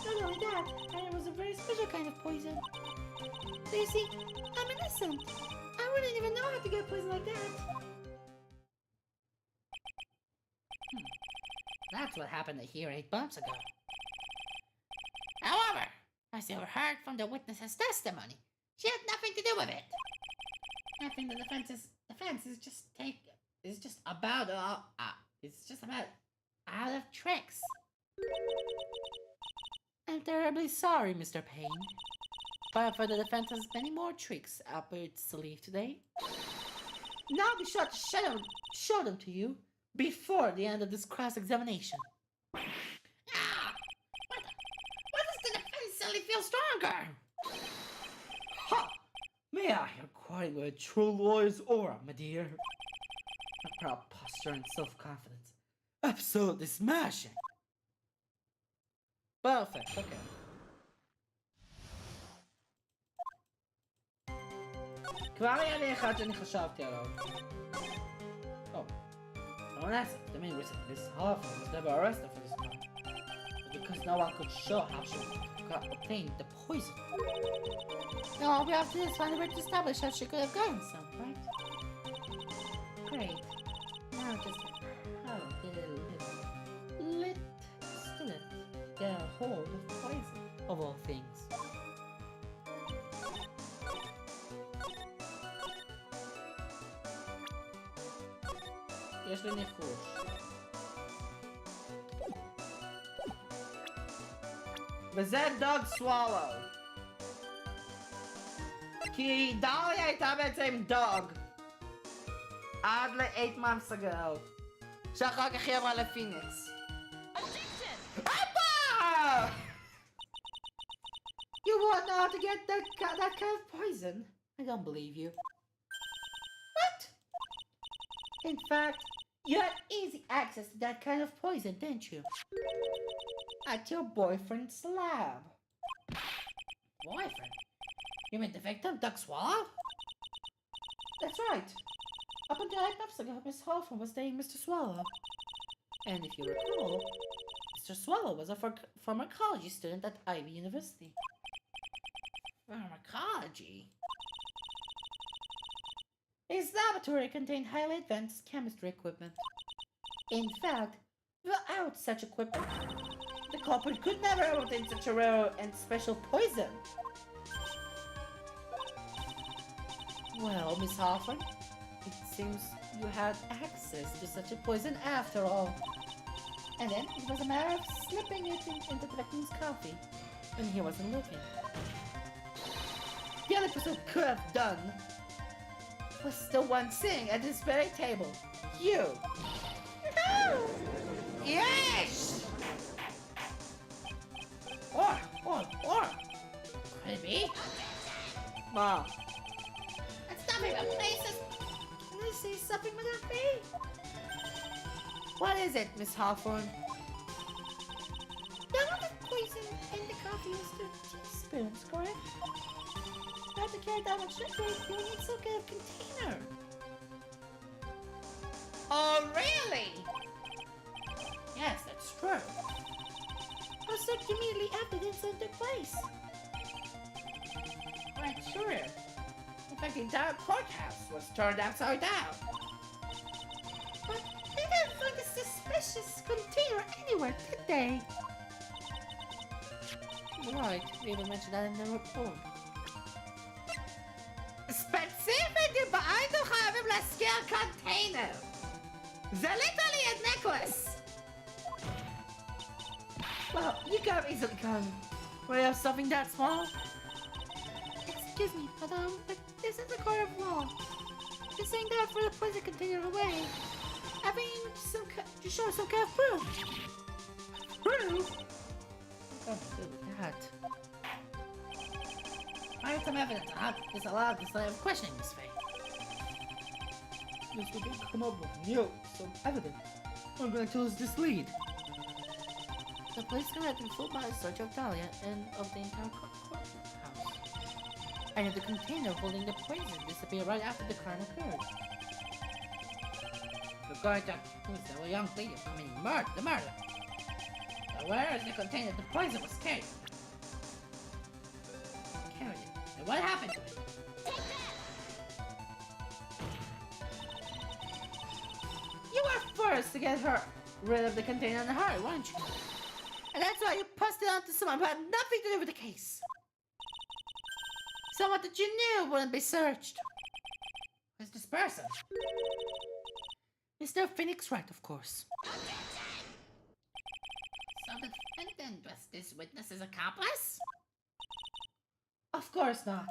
Not only that, and it was a very special kind of poison. So you see, I'm innocent. I wouldn't even know how to get poison like that. That's what happened here 8 months ago. However, as you heard from the witness's testimony, she had nothing to do with it. I think the defense is just about out of tricks. I'm terribly sorry, Mr. Payne. But for the defense has many more tricks up its sleeve today. Now be sure to show them to you before the end of this cross-examination. Ah! What does the defense suddenly feel stronger? Ha! May I acquire with a true lawyer's aura, my dear? A proud posture and self-confidence. Absolutely smashing. Perfect, okay. כבר היה לי אחד שאני חשבתי עליו. Oh. No one asked. The main reason Miss Hoffman was never arrested for this crime was because no one could show how she obtained the poison. No, all we have to do is find a way to establish how she could have gotten some, right? Great. Now just how did a lit student get a hold of poison, of all things? יש לי ניחוש. וזה דוג סוואלו. כי דליה הייתה בעצם דוג. עד ל8 months ago. שאחר כך היא עברה לפיניקס. Opa! You want now to get that kind of poison? I don't believe you. What? In fact, you had easy access to that kind of poison, didn't you? At your boyfriend's lab. Boyfriend? You mean the victim, Doug Swallow? That's right. Up until 8 months ago, Miss Hoffman was dating Mr. Swallow. And if you recall, Mr. Swallow was a pharmacology student at Ivy University. Pharmacology? His laboratory contained highly advanced chemistry equipment. In fact, without such equipment, the culprit could never have obtained such a rare and special poison. Well, Miss Hoffman, it seems you had access to such a poison after all. And then it was a matter of slipping it into the victim's coffee when he wasn't looking. The other person could have done was the one sitting at this very table. You! No! Yes! Or! Could it be? Mom. Stop it, places! Can I say something with that me? What is it, Miss Hawthorne? The amount of poison in the coffee is 2 teaspoons, correct? You have to carry that much sugar, you need some kind of container. Oh, really? Yes, that's true. I searched immediately after the incident took place. Right, sure. In fact, the entire courthouse was turned upside down. But they didn't find a suspicious container anywhere, did they? Right, we even mentioned that in the report. ספציפית, היינו חייבים להזכיר container. זה literally a necklace. Well, you could have easily gone. Where you have something that small? Excuse me, but this is a court of law. You're saying that for the poison container away. I mean, to show some kind of proof. Proof? Oh, do that. I have some evidence. I disallowed this line of questioning, Miss Faye. Yes, we did come up with some evidence. I'm going to lose this lead. The police conducted a full-body search of Dahlia and of the entire courthouse. And the container holding the poison disappeared right after the crime occurred. We're going to accuse the young lady of committing the murder. Now where is the container the poison was carried? Carried it. And what happened to it? You were first to get rid of the container in a hurry, weren't you? And that's why you passed it on to someone who had nothing to do with the case. Someone that you knew wouldn't be searched. Who's this person? Mr. Phoenix Wright, of course. the defendant was this witness's accomplice? Of course not.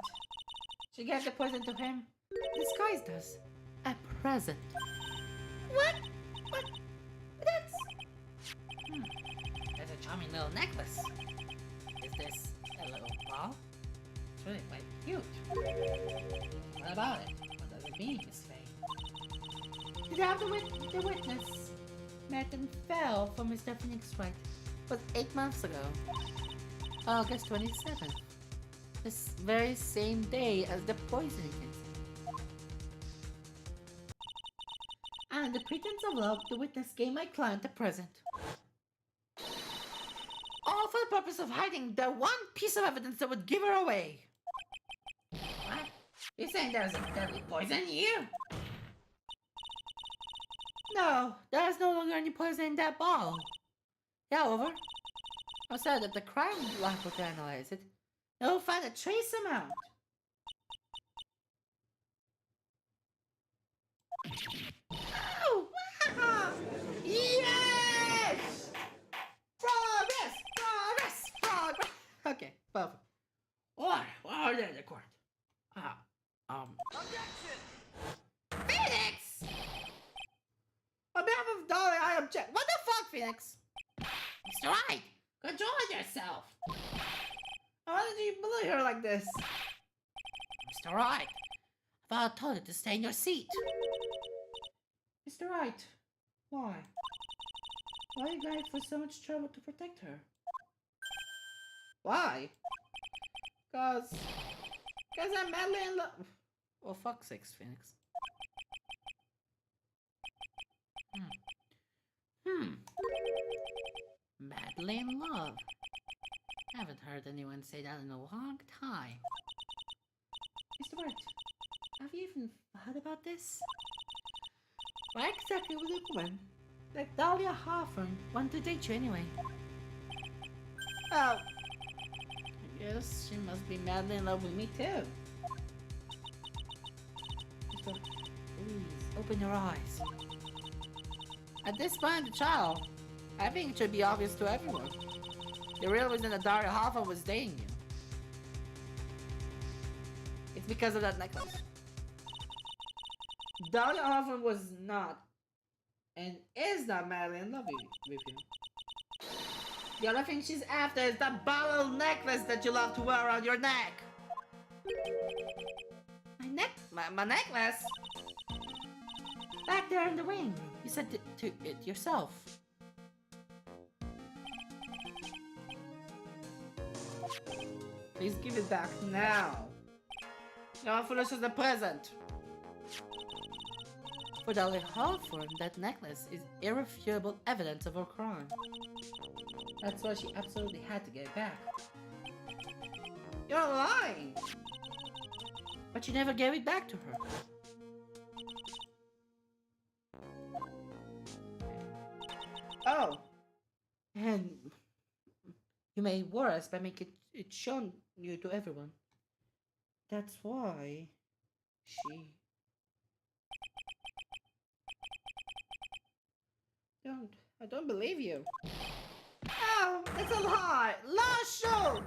She gave the poison to him, disguised as a present. What? What? That's... There's a charming little necklace. Is this a little ball? It's really quite cute. What about it? What does it mean, Miss Faye? Did have the witness met and fell for Mr. Phoenix Wright was 8 months ago. August 27th. This very same day as the poisoning incident. And in the pretense of love, the witness gave my client a present. All for the purpose of hiding the one piece of evidence that would give her away. What? You're saying there's a deadly poison here? No, there is no longer any poison in that ball. However, outside of the crime lab will analyze it, they will find a trace amount. Oh! Wow! Yes! Progress! Progress! Progress! Okay, perfect. What are they in the court? Objection! Phoenix! On behalf of Dolly, I object. What the fuck, Phoenix? Mr. Wright, control yourself. Why did you bully her like this? Mr. Wright, I thought I told you to stay in your seat. Mr. Wright, why? Why are you going for so much trouble to protect her? Why? Cause I'm madly in love. Oh, fuck's sakes, Phoenix. Madly in love. Haven't heard anyone say that in a long time. Mr. Wright, have you even thought about this? Why exactly would a woman like Dahlia Hawthorne want to date you anyway? Oh, I guess she must be madly in love with me too. Mr. Please, open your eyes. At this point in the trial, I think it should be obvious to everyone. The real reason that Dahlia Hawthorne was dating you. It's because of that necklace. Dahlia Hawthorne was not and is not madly in love with you. The only thing she's after is that barrel necklace that you love to wear around your neck. My necklace? Back there in the ring. You said it yourself. Please give it back now. You're foolish as a present. For Dahlia Hawthorne, that necklace is irrefutable evidence of her crime. That's why she absolutely had to get it back. You're lying! But you never gave it back to her. Oh! And you made it worse by making it shown you to everyone. That's why she... I don't believe you. Oh, it's a lie! Last show!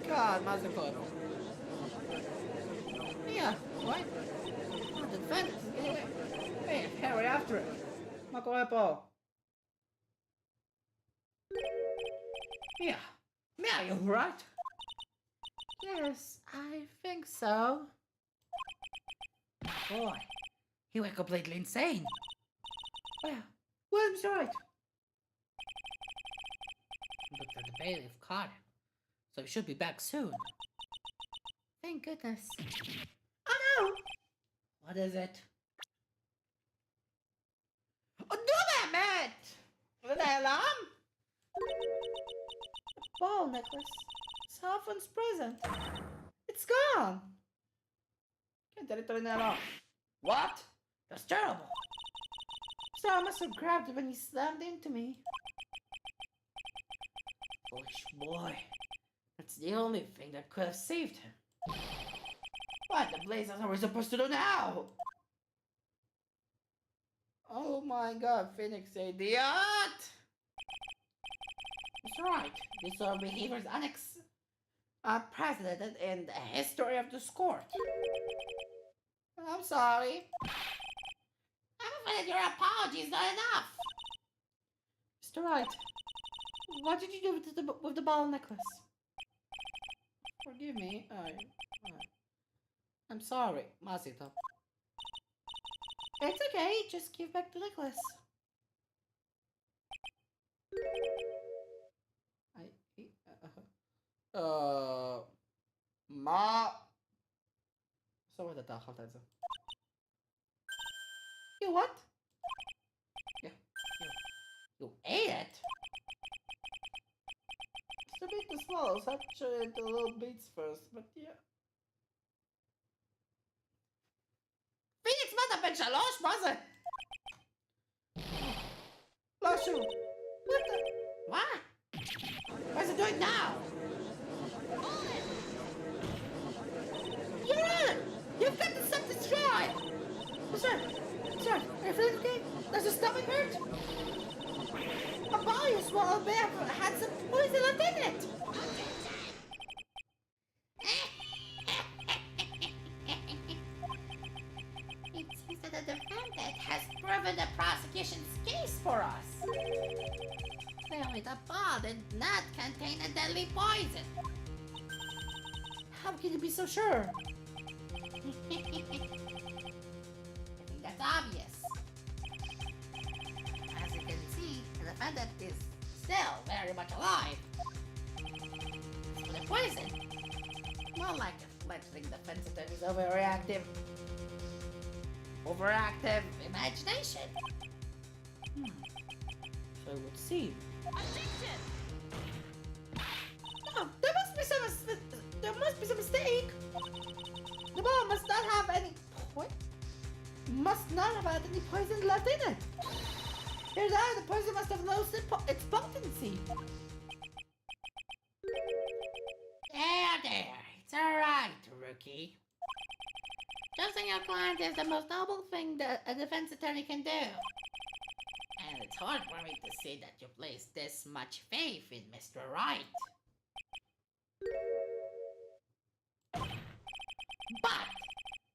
God, Mazakot. Mia, what? Oh, the defendant is getting away. Hey, hurry after it. Mia, you right? Yes, I think so. Boy, he went completely insane. William's right. But the bailiff caught him, so he should be back soon. Thank goodness. Oh no! What is it? Oh, do that, Matt! With the alarm? The ball necklace. It's Hawthorne's present. It's gone. Can't tell it to the alarm. What? That's terrible. So I must have grabbed it when he slammed into me. Foolish boy. That's the only thing that could have saved him. What the blazes are we supposed to do now? Oh my god, Phoenix idiot! That's right. This sort of behavior is unprecedented in the history of this court. I'm sorry. I'm afraid your apology is not enough. Mr. Wright, what did you do with the ball necklace? Forgive me. I'm sorry, Masito. It's okay. Just give back the necklace. ما سويت داخلت هذا. You what? Yeah, you ate it? It's a bit small, so I tried the little bits first, but yeah. Phoenix ما تبين شلوش ما زي. لا شو. What the? What? What's it doing now? Yurine! You've got to stop this try! Sir, are you feeling okay? Does your stomach hurt? A ball you swallowed bear had some poison within it! It seems that the defendant has proven the prosecution's case for us. Clearly the ball did not contain a deadly poison. How can you be so sure? I think that's obvious. As you can see, the defendant is still very much alive. So the poison, more like a fledgling defense attorney's overactive imagination. So it would seem. Objection! Oh, there must be some mistake. The ball must not have any poison left in it. Here's how the poison must have lost its potency. There. It's alright, rookie. Trusting your client is the most noble thing that a defense attorney can do. And it's hard for me to see that you place this much faith in Mr. Wright. But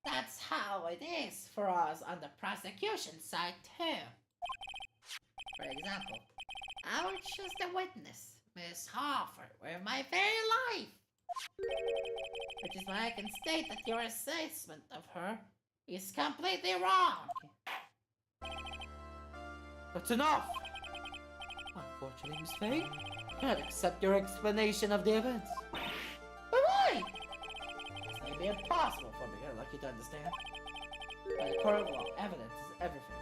that's how it is for us on the prosecution side too. For example, I would choose the witness, Miss Hoffer, with my very life. Which is why I can state that your assessment of her is completely wrong. That's enough! Unfortunately, Miss Faye, I cannot accept your explanation of the events. But why? This may be impossible for me like you to understand. By the court of law, evidence is everything.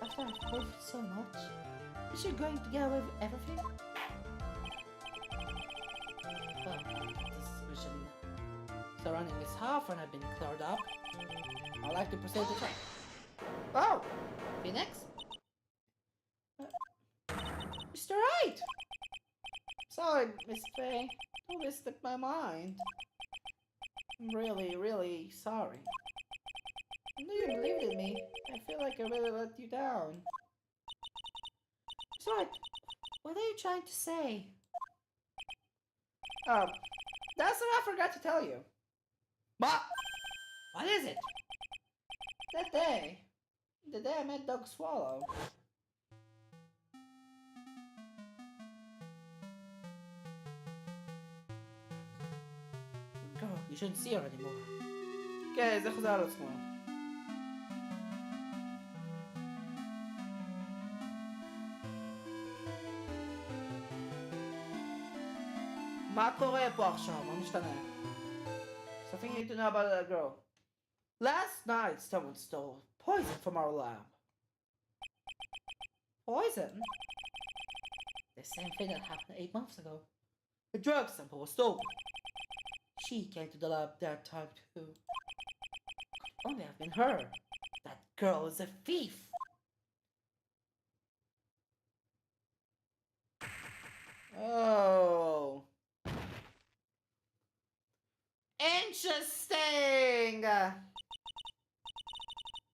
After I've proved so much, is she going to get away with everything? Well, the suspicion surrounding Miss Hoffer have been cleared up. I'd like to proceed to check. Oh! Phoenix? Mr. Wright! Sorry, Miss Faye. Totally slipped my mind. I'm really sorry. I knew you believed in me. I feel like I really let you down. Mr. Wright, what are you trying to say? That's what I forgot to tell you. What is it? That day. The day I met Doug Swallow. Girl, you shouldn't see her anymore. Okay, זה חוזר על עצמו. מה קורה פה עכשיו? מה משתנה? Something you need to know about that girl. Last night, someone stole poison from our lab. Poison? The same thing that happened 8 months ago. The drug sample was stolen. She came to the lab that time too. Could only have been her. That girl is a thief. Oh. Interesting!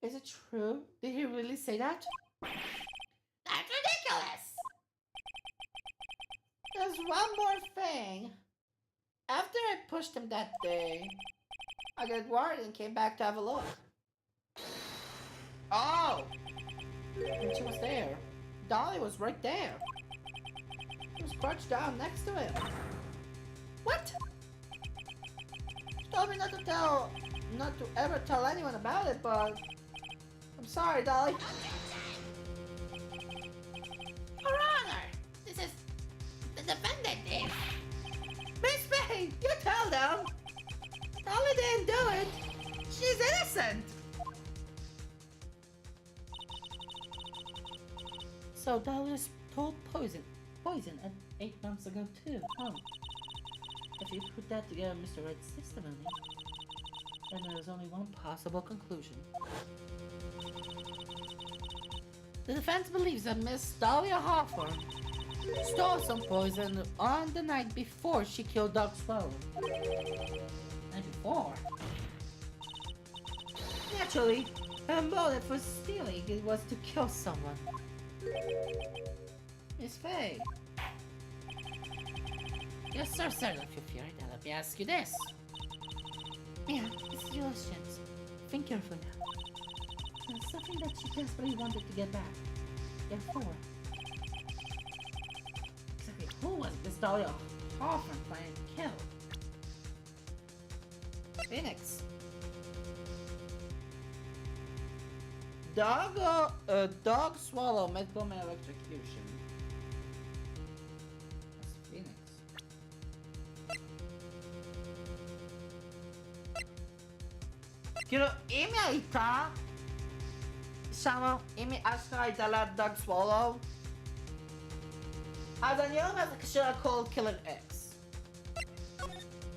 Is it true? Did he really say that? That's ridiculous! There's one more thing. After I pushed him that day, I got worried and came back to have a look. Oh! And she was there. Dolly was right there. She was crouched down next to him. What? She told me not to ever tell anyone about it, but I'm sorry, Dolly. Your Honor, this is the defendant is. Miss May, you tell them. Dolly didn't do it. She's innocent. So Dolly was told poison at 8 months ago too, huh? If you put that together, Mr. Wright's testimony, then there is only one possible conclusion. The defense believes that Miss Dahlia Hawthorne stole some poison on the night before she killed Doug Swallow. And before? Naturally, her motive for stealing it was to kill someone. Miss Faye. Yes, sir, if you fear it, let me ask you this. Yeah, it's your chance. Think carefully now. There's something that she desperately wanted to get back. Therefore, exactly who was Miss Dahlia Hawthorne planning to kill? Phoenix. Dog swallow medical electrocution. That's Phoenix. כאילו, אם היא הייתה שמה, אם היא אשכרה הייתה לה דאג סוולו, אז אני לא אומר זה קשור לקולד קילר אקס.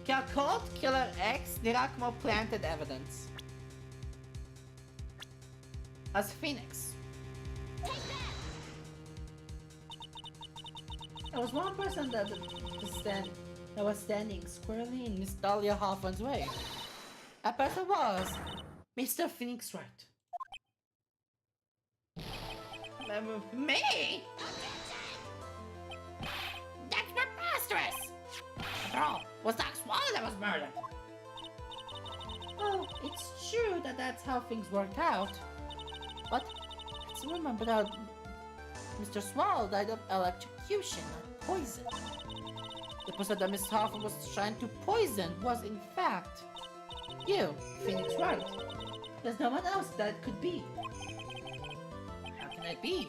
כי הקולד קילר אקס נראה כמו planted evidence. As Phoenix. There was one person that was standing squarely in Miss Dahlia Hawthorne's way. That person was Mr. Phoenix Wright. Me? That's preposterous! After all, was Doc Swallow that was murdered? Oh, it's true that that's how things worked out. But let's remember that Mr. Swallow died of electrocution, not poison. The person that Miss Hawthorne was trying to poison was, in fact, you, Phoenix Wright. There's no one else that could be. How can that be?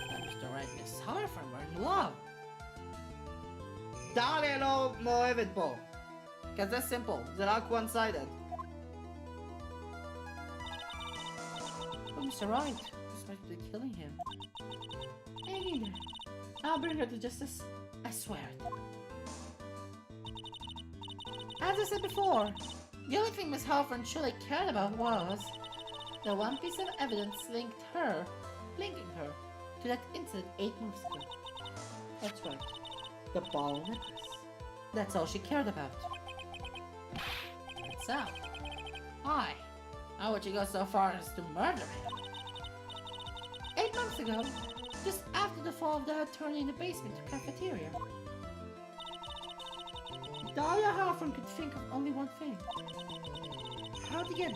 That Mr. Wright and Miss Hawthorne were in love. דליה לא מאוהבת בו. כזה simple, זה רק one-sided. But Mr. Wright was meant to be killing him. Me neither. I'll bring her to justice. I swear it. As I said before, the only thing Miss Hawthorne truly cared about was the one piece of evidence linking her to that incident 8 months ago. That's right. The ball necklace. That's all she cared about. So, why would you go so far as to murder him? 8 months ago, just after the fall of the attorney in the basement cafeteria, Dahlia Hawthorne could think of only one thing. How to get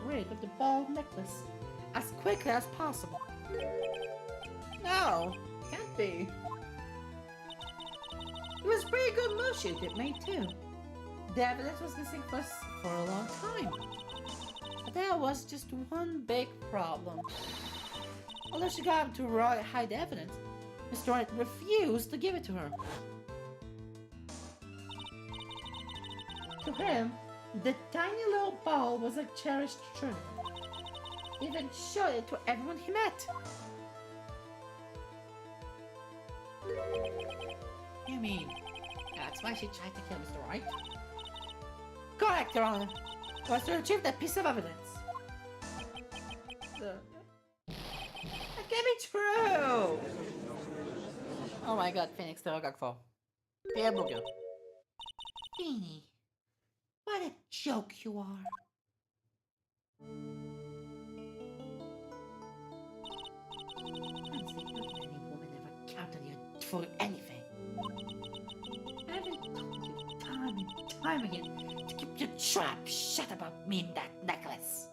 rid of the ball necklace as quickly as possible. No, can't be. It was a pretty good move she made too. The evidence was missing for a long time. But there was just one big problem. Although she got him to hide the evidence, Mr. Wright refused to give it to her. To him, the tiny little ball was a cherished treasure. He even showed it to everyone he met. You mean, that's why she tried to kill Mr. Wright? Correct, Your Honor. It was to retrieve that piece of evidence. That can't be true! Oh my god, Phoenix, תראה כבר. תהיה בוגר. פיני. What a joke you are. Honestly, how can any woman ever count on you for anything? I've told you time and time again to keep your trap shut about me and that necklace.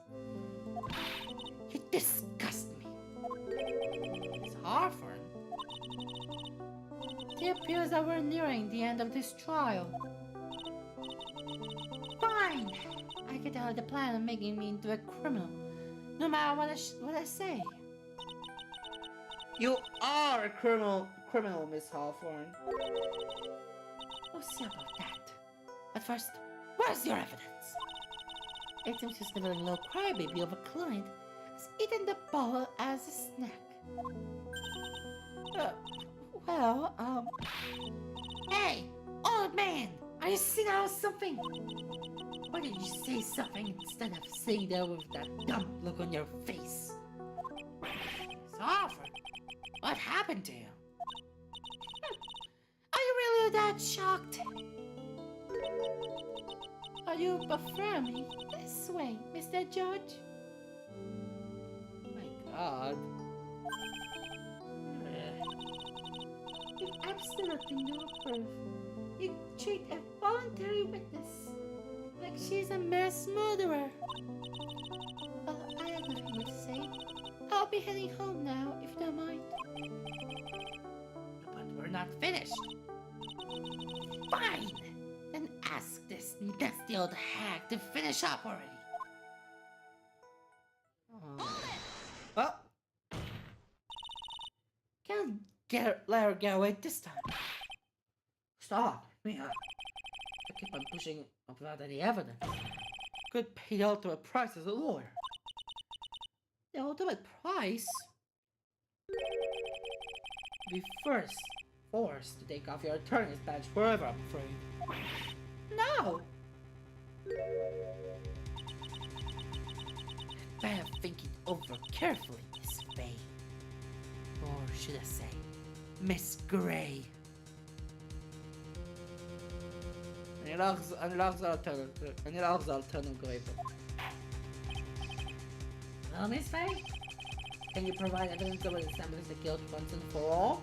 You disgust me. Miss Harford. It appears that we're nearing the end of this trial. Fine! I can tell her the plan of making me into a criminal, no matter what I say. You are a criminal, Miss Hawthorne. We'll see about that. But first, where's your evidence? It seems this little crybaby of a client has eaten the ball as a snack. Hey, old man! Are you senile or something? Why did you say something instead of sitting there with that dumb look on your face? Miss Harford, what happened to you? Are you really that shocked? Are you before me? This way, Mr. Judge. My God. With absolutely no proof, you treat a voluntary witness like she's a mass murderer. Well, I have nothing more to say. I'll be heading home now, if you don't mind. But we're not finished. Fine! Then ask this nasty old hag to finish up already. Well, can't let her get away this time. Stop, Mia. I keep on pushing without any evidence. Could pay the ultimate price as a lawyer. The ultimate price? Be first forced to take off your attorney's badge forever, I'm afraid. No! Better think it over carefully, Miss Faye. Or should I say, Miss Gray. אני לא אחזור alternative Gray. Well, Miss Faye, can you provide evidence that will establish the guilt once and for all?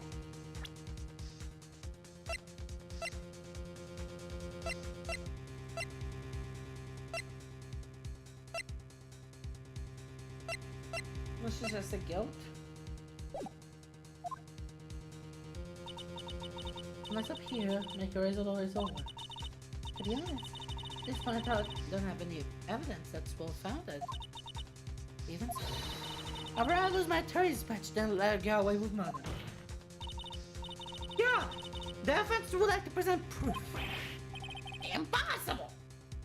Was she just a guilt? Let's up here, make your result is over. To be honest, this point out don't have any evidence that's well founded. Even so, I'd rather lose my attorney's badge than let her get away with murder. Yeah, the defense would like to present proof. Impossible!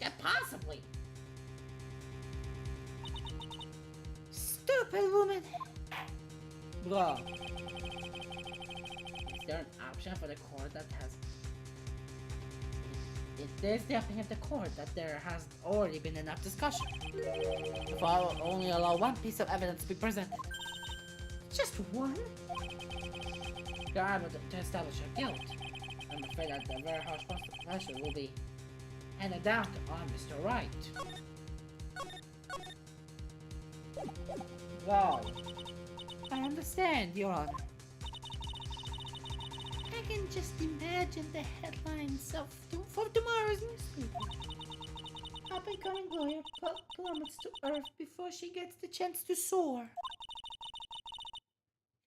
Impossibly! Stupid woman! Blah. Is there an option for the court that has... There's the option of the court that there has already been enough discussion. If I'll only allow one piece of evidence to be presented. Just one? You're able to establish your guilt. I'm afraid that the very harsh pressure will be handed down to Mr. Wright. Wow. I understand, Your Honor. I can just imagine the headlines for tomorrow's newspaper. Up-and-coming lawyer plummets to earth before she gets the chance to soar.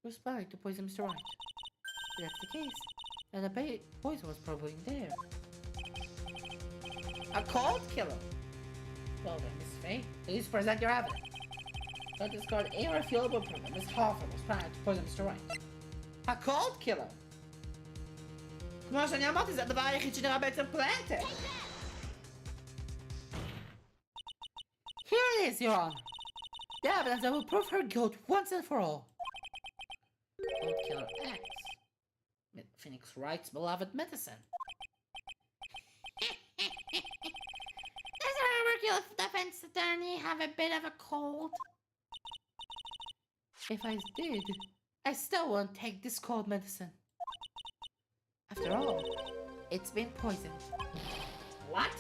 Was planning to poison Mr. Wright. If that's the case, then the poison was probably in there. A cold killer? Well then, Miss Faye, please present your evidence. Let this card irrefutable proof that Miss Hawthorne was planning to poison Mr. Wright. A cold killer? כמו שאני אמרתי, זה הדבר היחיד שנראה בעצם planted. Here it is, Your Honor. The evidence that will prove her guilt once and for all. Cold Killer X. Phoenix Wright's beloved medicine. Does our regular defense attorney have a bit of a cold? If I did, I still won't take this cold medicine. After all, it's been poisoned. What?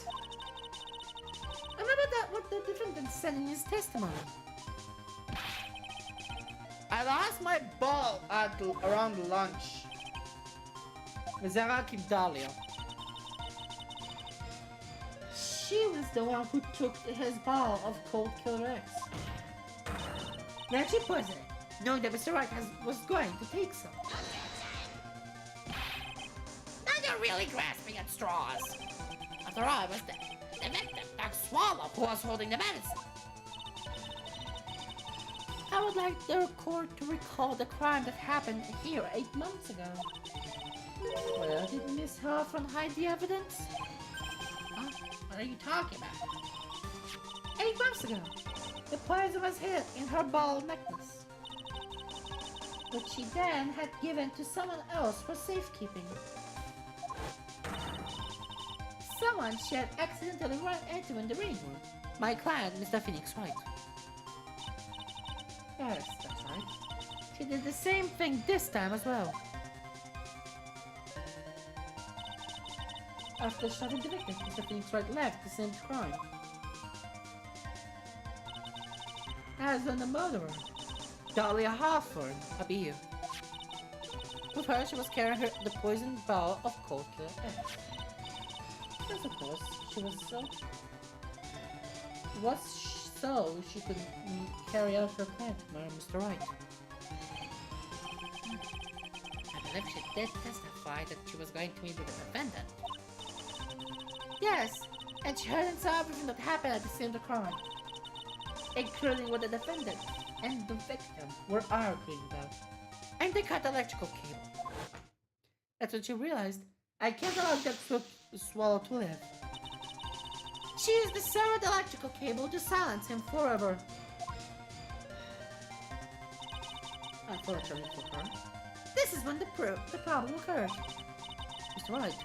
sending his testimony. I lost my ball around lunch. וזה רק עם דליה. She was the one who took his ball of Cold Killer X. Then she poisoned it, knowing that Mr. Wright was going to take some. Now you're really grasping at straws. After all, it was the victim, Doug Swallow, who was holding the medicine. I would like the court to recall the crime that happened here 8 months ago. Well, did Miss Hawthorne hide the evidence? Huh? What are you talking about? 8 months ago, the poison was hid in her ball necklace, which she then had given to someone else for safekeeping. Someone she had accidentally run into in the ring room. My client, Mr. Phoenix Wright. Yes, that's right. She did the same thing this time as well. After shooting the victim, Mr. Phoenix Wright left the scene of crime. As when the murderer, Dahlia Hawthorne, appeared. With her, she was carrying the poisoned ball of Cold Killer X. Yes, of course, she was so she could carry out her plan to murder Mr. Wright. I believe she did testify that she was going to meet with the defendant. Yes, and she heard and saw everything that happened at the scene of the crime, including what the defendant and the victim were arguing about. And they cut the electrical cable. That's when she realized, I can't allow that swallow to live. She used the severed electrical cable to silence him forever. Unfortunately for her, this is when the problem occurred. Mr. Wright,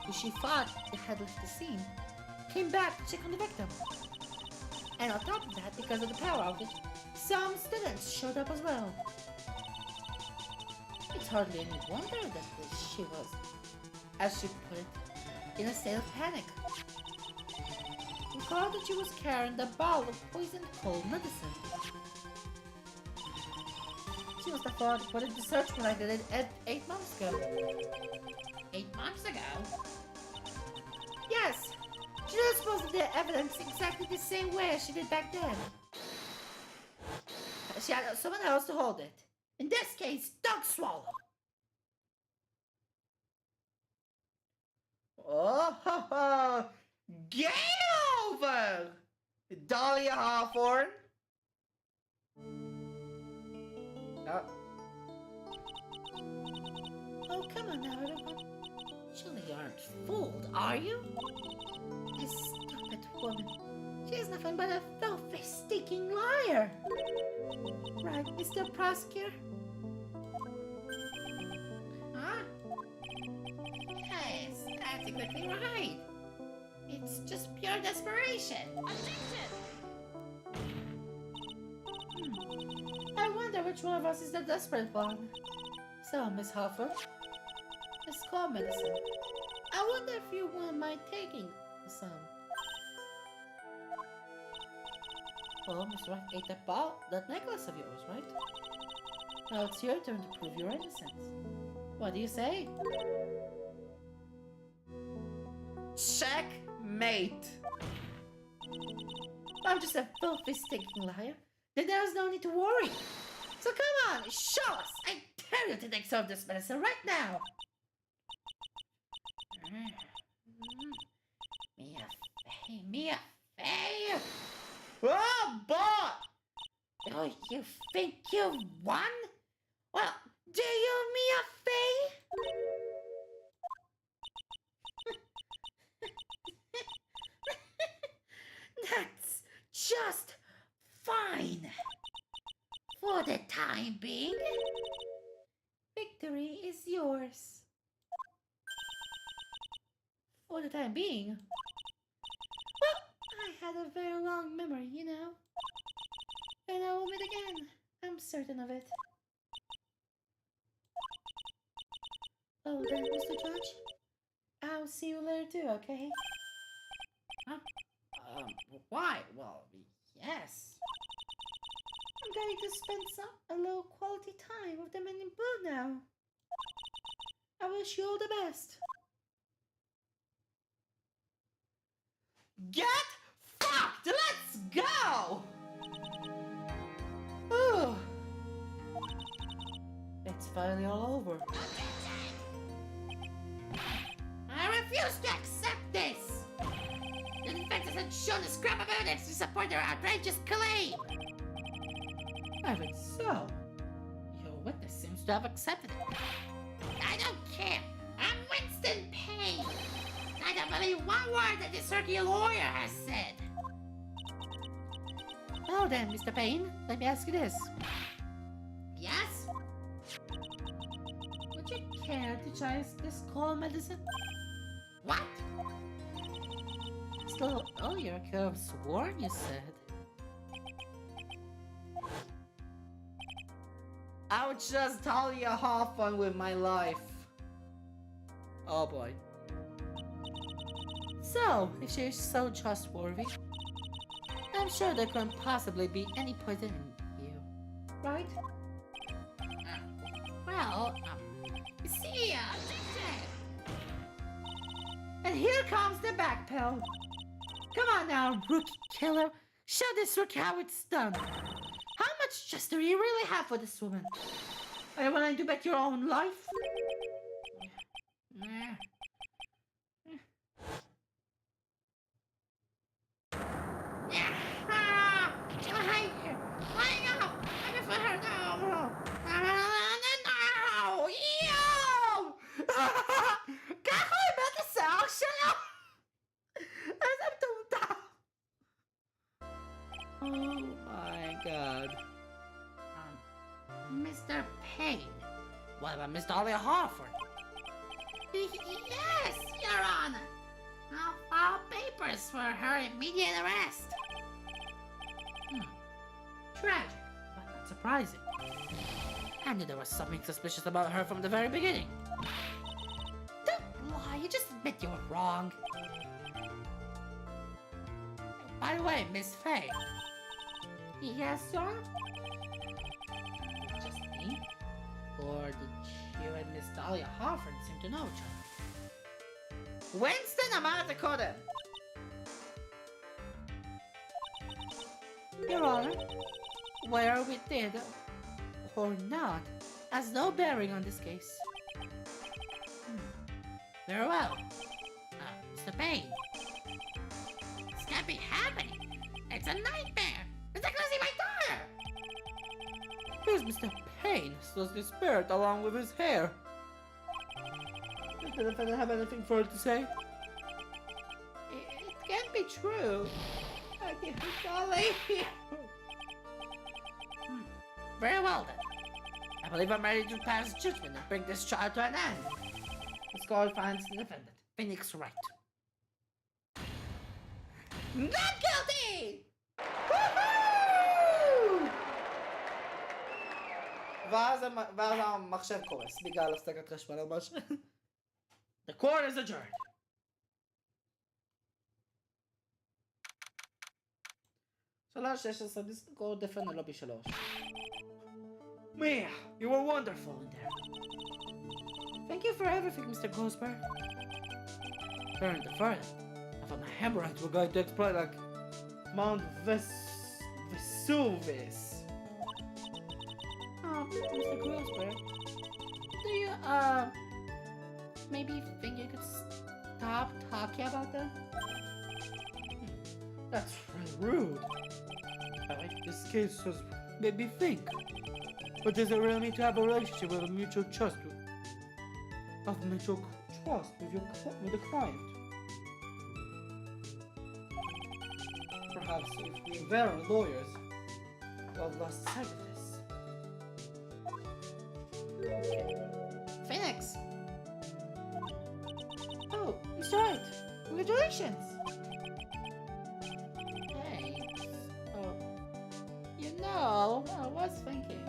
who she thought had left the scene, came back to check on the victim. And on top of that, because of the power outage, some students showed up as well. It's hardly any wonder that she was, as she put it, in a state of panic. Recall that she was carrying the bottle of poisoned cold medicine. She must have thought, what did the search like they did 8 months ago? 8 months ago? Yes! She disposed of the evidence exactly the same way as she did back then. She had someone else to hold it. In this case, Doug Swallow. Oh, ha, ha. Game over! Dahlia Hawthorne. Oh, come on now, everyone. Surely you aren't fooled, are you? This stupid woman. She is nothing but a filthy, stinking liar. Right, Mr. Prosecutor? Huh? Yes, that's exactly right. It's just pure desperation. Objection! I wonder which one of us is the desperate one. So, Miss Hawthorne, Miss Cold Medicine, I wonder if you wouldn't mind taking some. Well, Miss Wright ate that necklace of yours, right? Now it's your turn to prove your innocence. What do you say? Checkmate! I'm just a filthy, stinking liar. Then there's no need to worry. So come on, show us! I tell you to take some of this medicine right now! Mia Fey! Oh, boy! Oh, you think you won? Well, do you, Mia Fey? That's just fine. For the time being, victory is yours. For the time being? Well, I had a very long memory, you know. And I will meet again. I'm certain of it. Oh, then, Mr. Judge, I'll see you later too, okay? Huh? Why? Well, Yes. I'm going to spend a little quality time with the men in blue now. I wish you all the best. Get fucked! Let's go! Ooh. It's finally all over. I refuse to accept this! The defense hasn't shown a scrap of evidence to support their outrageous claim! Even so, your witness seems to have accepted it. I don't care! I'm Winston Payne! I don't believe one word that this circular lawyer has said! Well then, Mr. Payne, let me ask you this. Yes? Would you care to try this cold medicine? What? Still earlier, I could have sworn you said. I would just tell you have fun with my life. Oh boy. So, if she's so trustworthy, I'm sure there couldn't possibly be any poison in you, right? You see, and here comes the backpedal. Come on now, rookie killer. Show this rookie how it's done. How much trust do you really have for this woman? Are you willing to bet your own life? Oh my god. Mr. Payne. What about Miss Dahlia Harford? Yes, Your Honor. I'll file papers for her immediate arrest. Tragic, but not surprising. I knew there was something suspicious about her from the very beginning. Don't lie, you just admit you were wrong. By the way, Miss Faye. Yes, sir? Just me? Or did you and Miss Dahlia Harford seem to know each other? Winston, I'm out of the corner. Your Honor, whether we did or not has no bearing on this case. Very well. Mr. Payne. This can't be happening. It's a nightmare. It's like losing my daughter. Here's Mr. Payne, still the spirit along with his hair. Does the defendant have anything further to say? It can't be true. I can't be golly. Very well then. I believe I'm ready to pass judgment and bring this trial to an end. This court finds the defendant, Phoenix Wright, not guilty! ואז המחשב קורס בגלל הפסקת חשמל או משהו. The court is adjourned. שלוש 16 דיסקו דפן הלובי 3. Mia, you were wonderful in there. Thank you for everything, Mr. Grossberg. During the further, I thought my hemorrhoids were going to explode like Mount Vesuvius. Oh, Mr. Grossberg, do you, maybe think you could stop talking about that? That's really rude. I like this case has made me think. But does it really mean to have a relationship with a mutual trust with the client? Perhaps if we were lawyers, we'll have lost sight of this. Phoenix! Oh, Mr. Wright! Congratulations! I was thinking.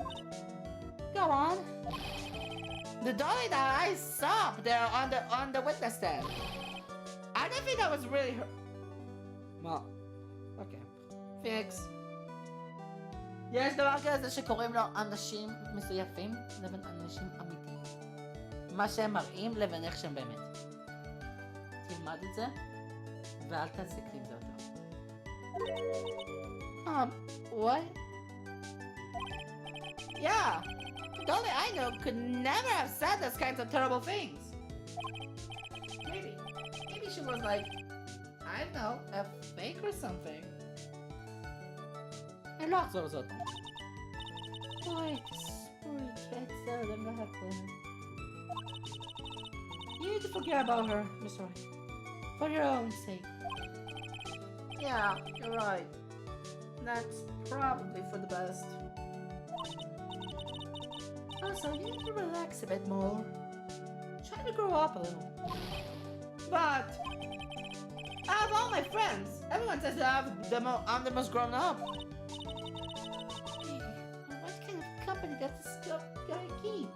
Go on. The dolly that I saw up there on the witness stand. I don't think that was really her. Well, okay. Phoenix, יש דבר כזה שקוראים לו אנשים מזויפים לבין אנשים אמיתיים. מה שהם מראים לבין איך שהם באמת. תלמד את זה, ואל תעסיק עם זה אותו. What? Yeah, the only I know could never have said those kinds of terrible things. Maybe she was like, I don't know, a fake or something. אני לא אחזור זאת. אוי, קצר, זה מהכל. You need to forget about her, Miss Wright. For your own sake. Yeah, you're right. That's probably for the best. Also, you need to relax a bit more. Try to grow up a little. But out of all my friends, everyone says that I'm the most grown up. What kind of company does this guy keep?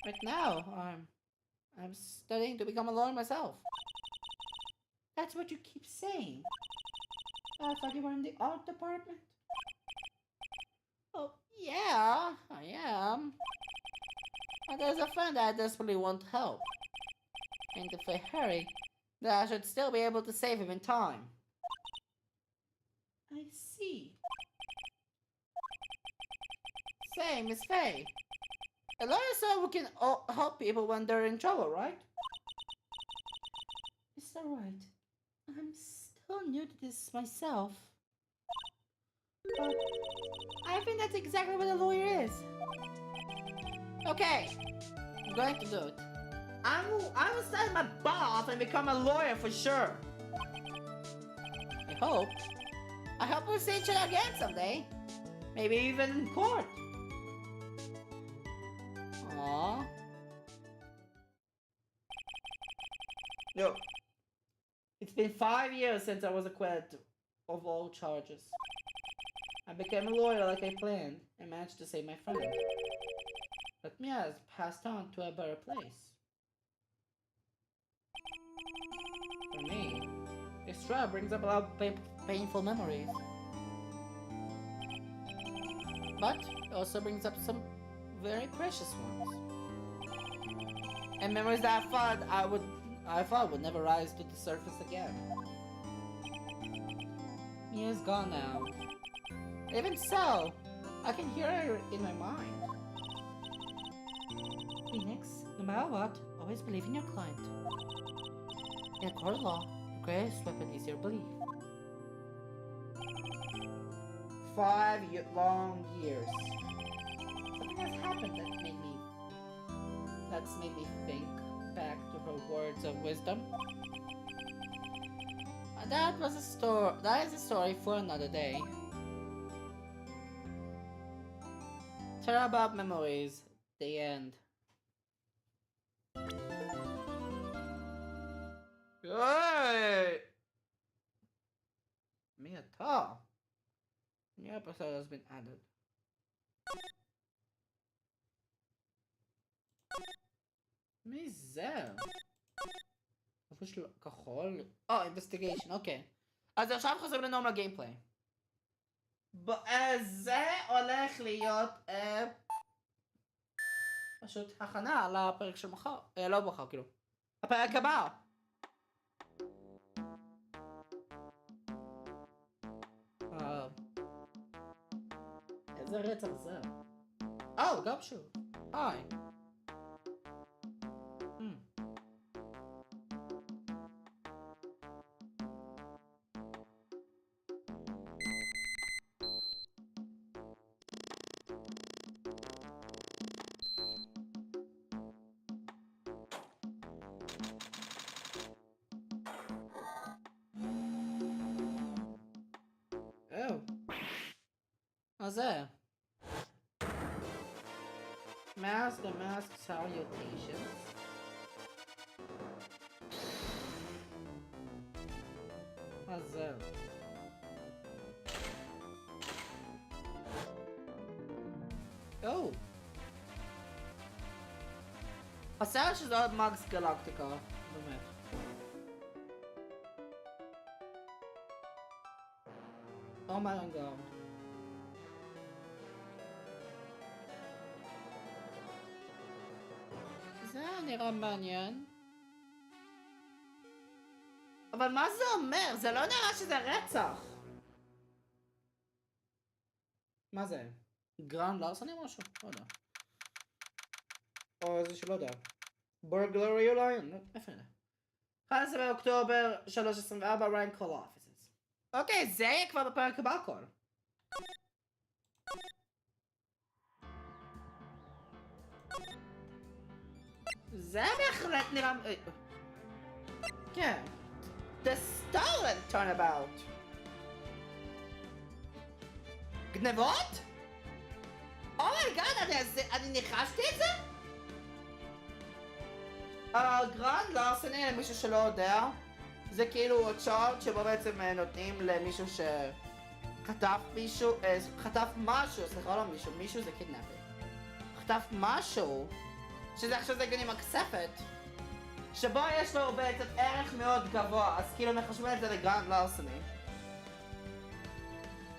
Right now, I'm studying to become a lawyer myself. That's what you keep saying. I thought you were in the art department. Oh, yeah, I am. But there's a friend that I desperately want help. And if I hurry, then I should still be able to save him in time. I see. Say, Miss Faye, a lawyer said we can help people when they're in trouble, right? Is that right? I'm still new to this myself. But I think that's exactly what a lawyer is. Okay, I'm going to do it. I will study my butt off and become a lawyer for sure. I hope we'll see each other again someday. Maybe even in court. Aww. Yo, it's been 5 years since I was acquitted of all charges. I became a lawyer like I planned and managed to save my friend. But Mia has passed on to a better place. For me, this trial brings up a lot of painful memories. But it also brings up some very precious ones. And memories that I thought would never rise to the surface again. Mia's gone now. Even so, I can hear her in my mind. Phoenix, no matter what, always believe in your client. In a court of law, the greatest weapon is your belief. 5 long years. Something has happened that's made me think back to her words of wisdom. That is a story for another day. Tell about memories. The end. Hey! Mia, new episode has been added. מי זה? איפה של כחול? investigation, אוקיי. אז עכשיו חוזרים לנורמל גיימפליי. זה הולך להיות פשוט הכנה לפרק של מחר. לא מחר, כאילו. הפרק הבא. איזה רצח זה? גם שוב. היי. מה זה? Mask salutations. מה זה? הסרט שזה עוד מקס גלקטיקה, באמת. אומייגאד. זה נראה מעניין. אבל מה זה אומר? זה לא נראה שזה רצח. מה זה? גרנד לארסני משהו? לא יודע. או איזה שלא יודע. בורגלרי אולי? איפה זה? 11 באוקטובר 324 rank call offices. אוקיי, זה יהיה כבר בפרק הבא הכל. זה בהחלט נראה... כן. The stolen turnabout. גנבות? אומייגאד, אני ניחשתי את זה? גרנד לארסני, למישהו שלא יודע, זה כאילו צ'ארט שבו בעצם נותנים למישהו שחטף מישהו, חטף משהו, סליחה לא מישהו, מישהו זה קידנפינג. חטף משהו, שזה עכשיו זה גנים הכספת, שבו יש לו בעצם ערך מאוד גבוה, אז כאילו מחשבים את זה לגרנד לארסני.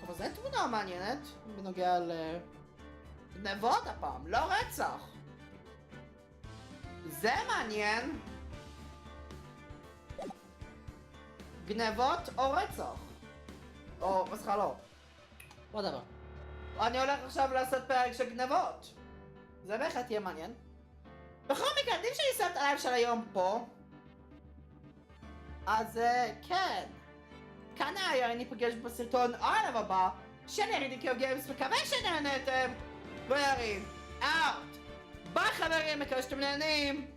אבל זו תמונה מעניינת בנוגע לגנבות הפעם, לא רצח. זה מעניין. גנבות או רצח. או, מסכה לא. whatever. אני הולך עכשיו לעשות פרק של גנבות. זה בהחלט יהיה מעניין. בכל מקרה, עדיף שאני אעשה את הלייב של היום פה. אז כן. כאן היה, אני אפגש בסרטון הערב הבא של ירין גיימס, מקווה שנהנתם. וירין, אאוט. ביי חברים, מקווה שאתם נהנים.